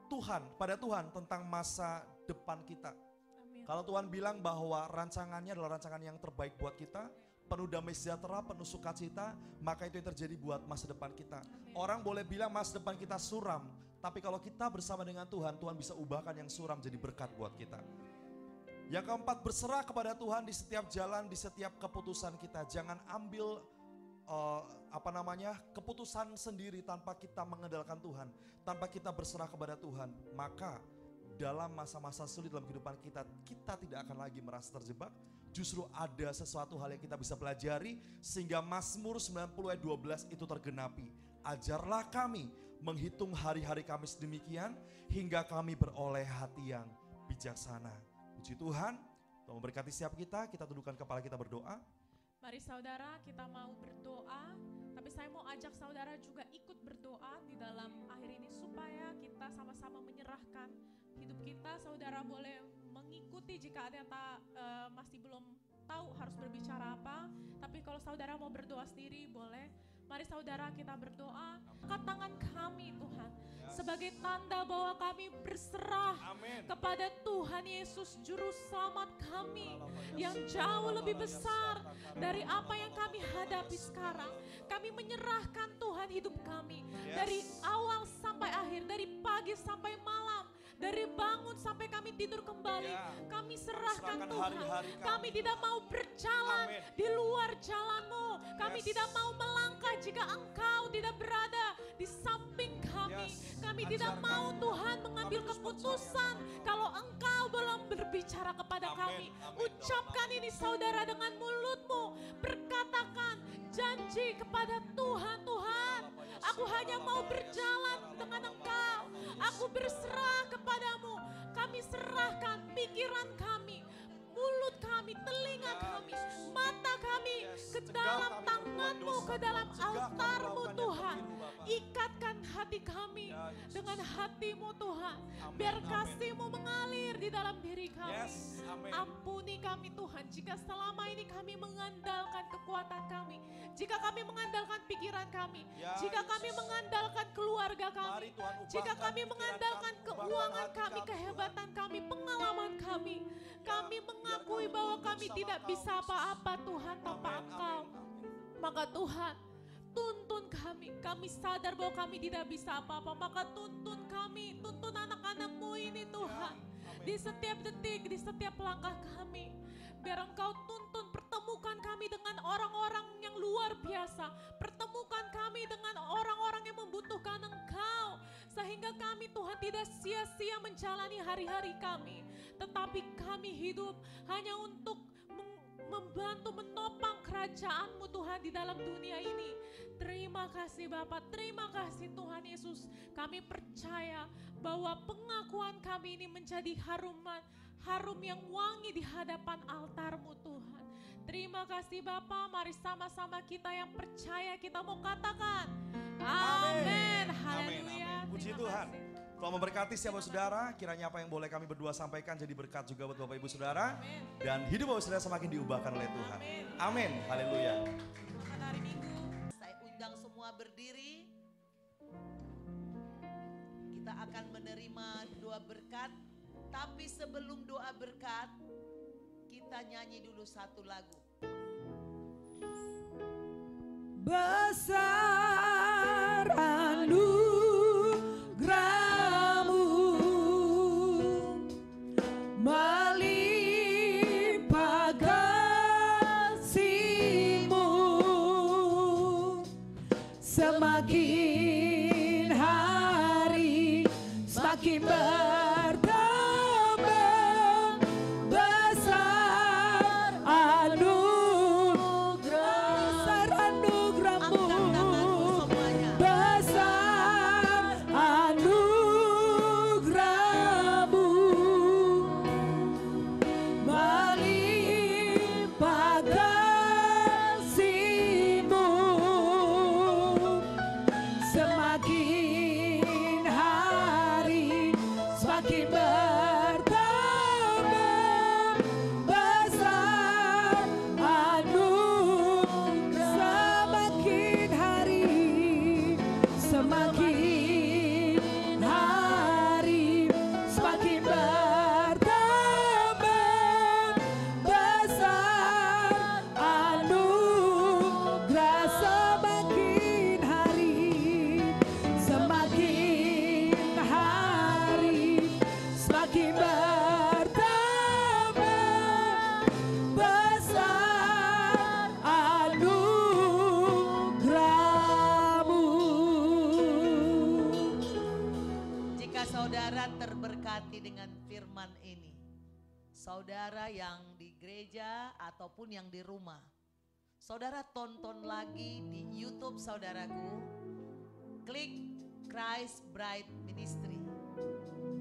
[SPEAKER 4] Tuhan, pada Tuhan tentang masa depan kita.
[SPEAKER 3] Amin.
[SPEAKER 4] Kalau Tuhan bilang bahwa rancangannya adalah rancangan yang terbaik buat kita, penuh damai sejahtera, penuh sukacita, maka itu yang terjadi buat masa depan kita. Orang boleh bilang masa depan kita suram, tapi kalau kita bersama dengan Tuhan, Tuhan bisa ubahkan yang suram jadi berkat buat kita. Yang keempat, berserah kepada Tuhan di setiap jalan, di setiap keputusan kita. Jangan ambil keputusan sendiri tanpa kita mengandalkan Tuhan, tanpa kita berserah kepada Tuhan. Maka dalam masa-masa sulit dalam kehidupan kita, kita tidak akan lagi merasa terjebak. Justru ada sesuatu hal yang kita bisa pelajari sehingga Mazmur 90 ayat 12 itu tergenapi. Ajarlah kami menghitung hari-hari kami sedemikian hingga kami beroleh hati yang bijaksana. Puji Tuhan, Tuhan memberkati setiap kita. Kita tundukkan kepala kita berdoa.
[SPEAKER 3] Mari saudara, kita mau berdoa, tapi saya mau ajak saudara juga ikut berdoa di dalam akhir ini supaya kita sama-sama menyerahkan hidup kita. Saudara boleh mengikuti jika ada yang masih belum tahu harus berbicara apa, tapi kalau saudara mau berdoa sendiri boleh. Mari saudara kita berdoa. Angkat tangan kami Tuhan sebagai tanda bahwa kami berserah kepada Tuhan Yesus Juru Selamat kami yang jauh lebih besar dari apa yang kami hadapi sekarang. Kami menyerahkan Tuhan hidup kami dari awal sampai akhir, dari pagi sampai malam. Dari bangun sampai kami tidur kembali,
[SPEAKER 4] Ya.
[SPEAKER 3] kami serahkan
[SPEAKER 4] Serahkan
[SPEAKER 3] Tuhan.
[SPEAKER 4] hari-hari
[SPEAKER 3] Kami
[SPEAKER 4] kami,
[SPEAKER 3] tidak mau berjalan
[SPEAKER 4] Amin.
[SPEAKER 3] di luar jalan-Mu. Kami
[SPEAKER 4] Yes.
[SPEAKER 3] tidak mau melangkah jika Engkau tidak berada di samping kami.
[SPEAKER 4] Yes.
[SPEAKER 3] Kami
[SPEAKER 4] Ajar
[SPEAKER 3] tidak mau
[SPEAKER 4] kami.
[SPEAKER 3] Tuhan mengambil
[SPEAKER 4] Kami terus
[SPEAKER 3] keputusan kalau Engkau belum berbicara kepada
[SPEAKER 4] Amin.
[SPEAKER 3] kami.
[SPEAKER 4] Amin.
[SPEAKER 3] Ucapkan ini saudara dengan mulutmu. Berkatakan janji kepada Tuhan. Tuhan, aku hanya mau berjalan dengan Engkau. Aku berserah kepadamu. Kami serahkan pikiran kami, mulut kami, telinga kami, mata kami ke dalam tangan-Mu, ke dalam altar-Mu Tuhan. Ikatkan hati kami dengan hati-Mu Tuhan. Biar kasih-Mu mengalir di dalam diri kami.
[SPEAKER 4] Yes, amin.
[SPEAKER 3] Ampuni kami Tuhan jika selama ini kami mengandalkan kekuatan kami. Jika kami mengandalkan pikiran kami.
[SPEAKER 4] Ya,
[SPEAKER 3] Jika kami
[SPEAKER 4] Yesus.
[SPEAKER 3] mengandalkan keluarga kami.
[SPEAKER 4] Mari Tuhan,
[SPEAKER 3] Jika
[SPEAKER 4] ubahkan
[SPEAKER 3] kami
[SPEAKER 4] pikiran
[SPEAKER 3] mengandalkan
[SPEAKER 4] kami,
[SPEAKER 3] keuangan
[SPEAKER 4] ubahkan hati
[SPEAKER 3] kami,
[SPEAKER 4] kami,
[SPEAKER 3] kehebatan kami, pengalaman kami. Kami
[SPEAKER 4] biar
[SPEAKER 3] mengakui
[SPEAKER 4] kami
[SPEAKER 3] bahwa
[SPEAKER 4] tunduk
[SPEAKER 3] kami
[SPEAKER 4] sama
[SPEAKER 3] tidak
[SPEAKER 4] Kau,
[SPEAKER 3] bisa
[SPEAKER 4] Yesus.
[SPEAKER 3] apa-apa Tuhan tanpa
[SPEAKER 4] Amin,
[SPEAKER 3] Engkau.
[SPEAKER 4] amin, amin.
[SPEAKER 3] Maka Tuhan, tuntun kami. Kami sadar bahwa kami tidak bisa apa-apa. Maka tuntun kami, tuntun anak-anak-Mu ini Tuhan.
[SPEAKER 4] amin.
[SPEAKER 3] Di setiap detik, di setiap langkah kami. Biar Engkau tuntun, pertemukan kami dengan orang-orang yang luar biasa. Pertemukan kami dengan orang-orang yang membutuhkan Engkau. Sehingga kami Tuhan tidak sia-sia menjalani hari-hari kami. Tetapi kami hidup hanya untuk membantu menopang kerajaan-Mu Tuhan di dalam dunia ini. Terima kasih Bapa, terima kasih Tuhan Yesus. Kami percaya bahwa pengakuan kami ini menjadi harum yang wangi di hadapan altar-Mu Tuhan. Terima kasih Bapa, mari sama-sama kita yang percaya kita mau katakan amin. Haleluya.
[SPEAKER 4] Puji
[SPEAKER 3] Terima
[SPEAKER 4] Tuhan.
[SPEAKER 3] kasih.
[SPEAKER 4] Tuhan memberkati setiap saudara, kiranya apa yang boleh kami berdua sampaikan jadi berkat juga buat Bapak Ibu Saudara. Dan hidup Bapak Saudara semakin diubahkan oleh Tuhan. Amin. Haleluya.
[SPEAKER 3] Selamat hari Minggu.
[SPEAKER 2] Saya undang semua berdiri. Kita akan menerima doa berkat. Tapi sebelum doa berkat, kita nyanyi dulu satu lagu.
[SPEAKER 1] Besar anugerah-Mu, melimpah kasih-Mu, semakin hari semakin bertambah besar anugerah-Mu,
[SPEAKER 2] Angkat tanganmu semuanya.
[SPEAKER 1] besar anugerah-Mu, melimpah kasih-Mu, semakin hari semakin bertambah besar semakin hari semakin hari semakin bertambah besar anugerah, semakin hari semakin hari semakin bertambah besar anugerah-Mu.
[SPEAKER 2] Jika saudara terberkati dengan firman ini, saudara yang di gereja ataupun yang di rumah, saudara tonton lagi di YouTube saudaraku, klik Christ Bride Ministry.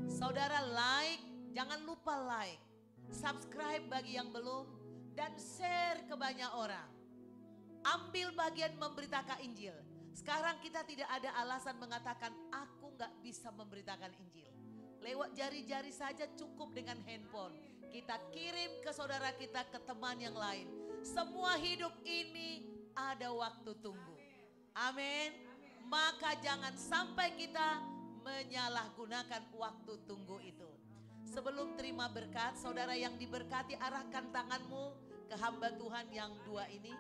[SPEAKER 2] Saudara like, jangan lupa like, subscribe bagi yang belum, dan share ke banyak orang. Ambil bagian memberitakan Injil. Sekarang kita tidak ada alasan mengatakan aku gak bisa memberitakan Injil. Lewat jari-jari saja cukup dengan handphone. Kita kirim ke saudara kita, ke teman yang lain. Semua hidup ini ada waktu tunggu. Amin. Maka jangan sampai kita menyalahgunakan waktu tunggu itu. Sebelum terima berkat, saudara yang diberkati, arahkan tanganmu ke hamba Tuhan yang dua ini.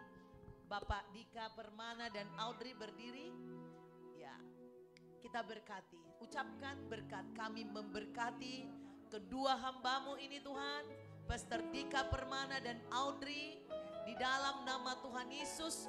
[SPEAKER 2] Bapak Dika Permana dan Audrey berdiri. Ya, kita berkati. ucapkan berkat. Kami memberkati kedua hambamu ini Tuhan, Pastor Dika Permana dan Audrey, di dalam nama Tuhan Yesus.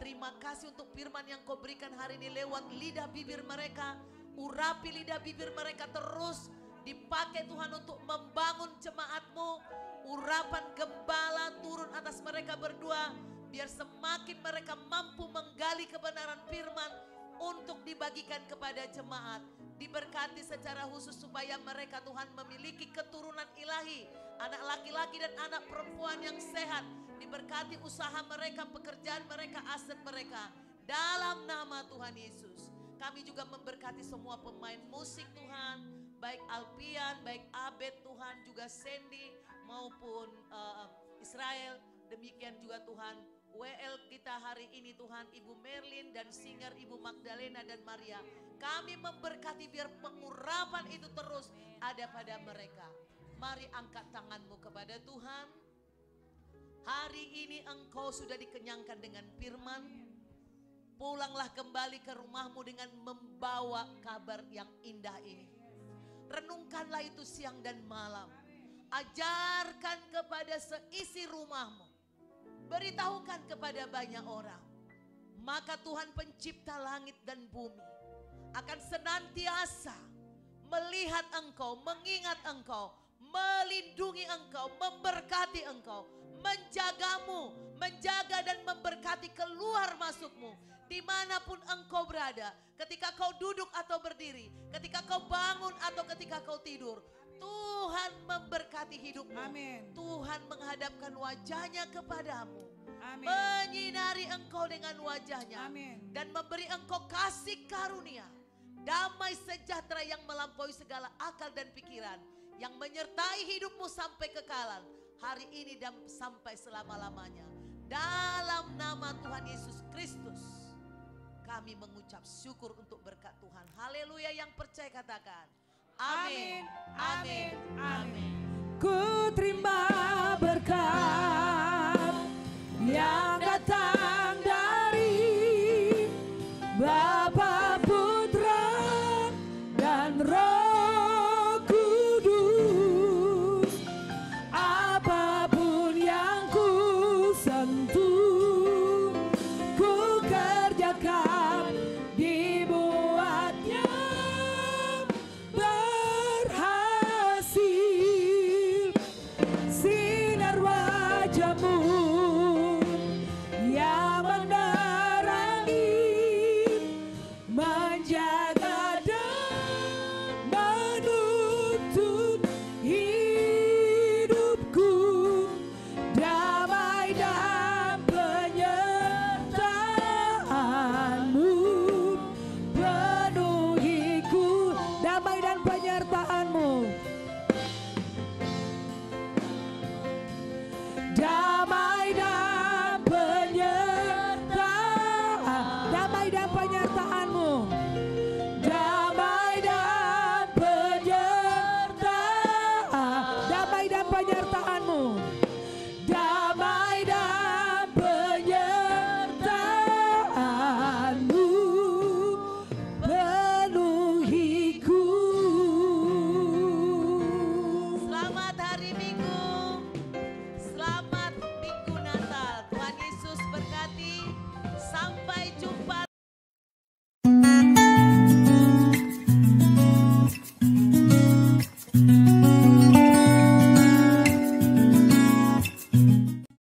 [SPEAKER 2] Terima kasih untuk firman yang kau berikan hari ini lewat lidah bibir mereka. Urapi lidah bibir mereka terus dipakai Tuhan untuk membangun jemaat-Mu. Urapan gembala turun atas mereka berdua, biar semakin mereka mampu menggali kebenaran firman untuk dibagikan kepada jemaat. Diberkati secara khusus supaya mereka Tuhan memiliki keturunan ilahi, anak laki-laki dan anak perempuan yang sehat. Diberkati usaha mereka, pekerjaan mereka, aset mereka. Dalam nama Tuhan Yesus. Kami juga memberkati semua pemain musik Tuhan, baik Alpian, baik Abed Tuhan, juga Sandy maupun Israel. Demikian juga Tuhan WL kita hari ini Tuhan, Ibu Merlin dan singer Ibu Magdalena dan Maria. Kami memberkati biar pengurapan itu terus ada pada mereka. Mari angkat tanganmu kepada Tuhan. Hari ini engkau sudah dikenyangkan dengan firman. Pulanglah kembali ke rumahmu dengan membawa kabar yang indah ini. Renungkanlah itu siang dan malam. Ajarkan kepada seisi rumahmu. Beritahukan kepada banyak orang. Maka Tuhan pencipta langit dan bumi akan senantiasa melihat engkau, mengingat engkau, melindungi engkau, memberkati engkau, menjagamu, menjaga dan memberkati keluar masukmu. Dimanapun engkau berada, ketika kau duduk atau berdiri, ketika kau bangun atau ketika kau tidur, Tuhan memberkati hidupmu.
[SPEAKER 1] Amin.
[SPEAKER 2] Tuhan menghadapkan wajahnya kepadamu.
[SPEAKER 1] Amin.
[SPEAKER 2] Menyinari engkau dengan wajahnya.
[SPEAKER 1] Amin.
[SPEAKER 2] Dan memberi engkau kasih karunia. Damai sejahtera yang melampaui segala akal dan pikiran. Yang menyertai hidupmu sampai kekalan. Hari ini dan sampai selama-lamanya. Dalam nama Tuhan Yesus Kristus. Kami mengucap syukur untuk berkat Tuhan. Haleluya, yang percaya katakan. Amin. Amin. Amin.
[SPEAKER 1] Ku terima berkat yang datang dari Bapa, Putra, dan Roh Kudus. Apapun yang ku sentuh, ku kerjakan, dibuatnya berhasil. Sinar wajahmu yang menerangi, menjaga dan menuntun hidupku. Damai dan penyertaan-Mu penuhiku. Damai dan penyertaan-Mu. Damai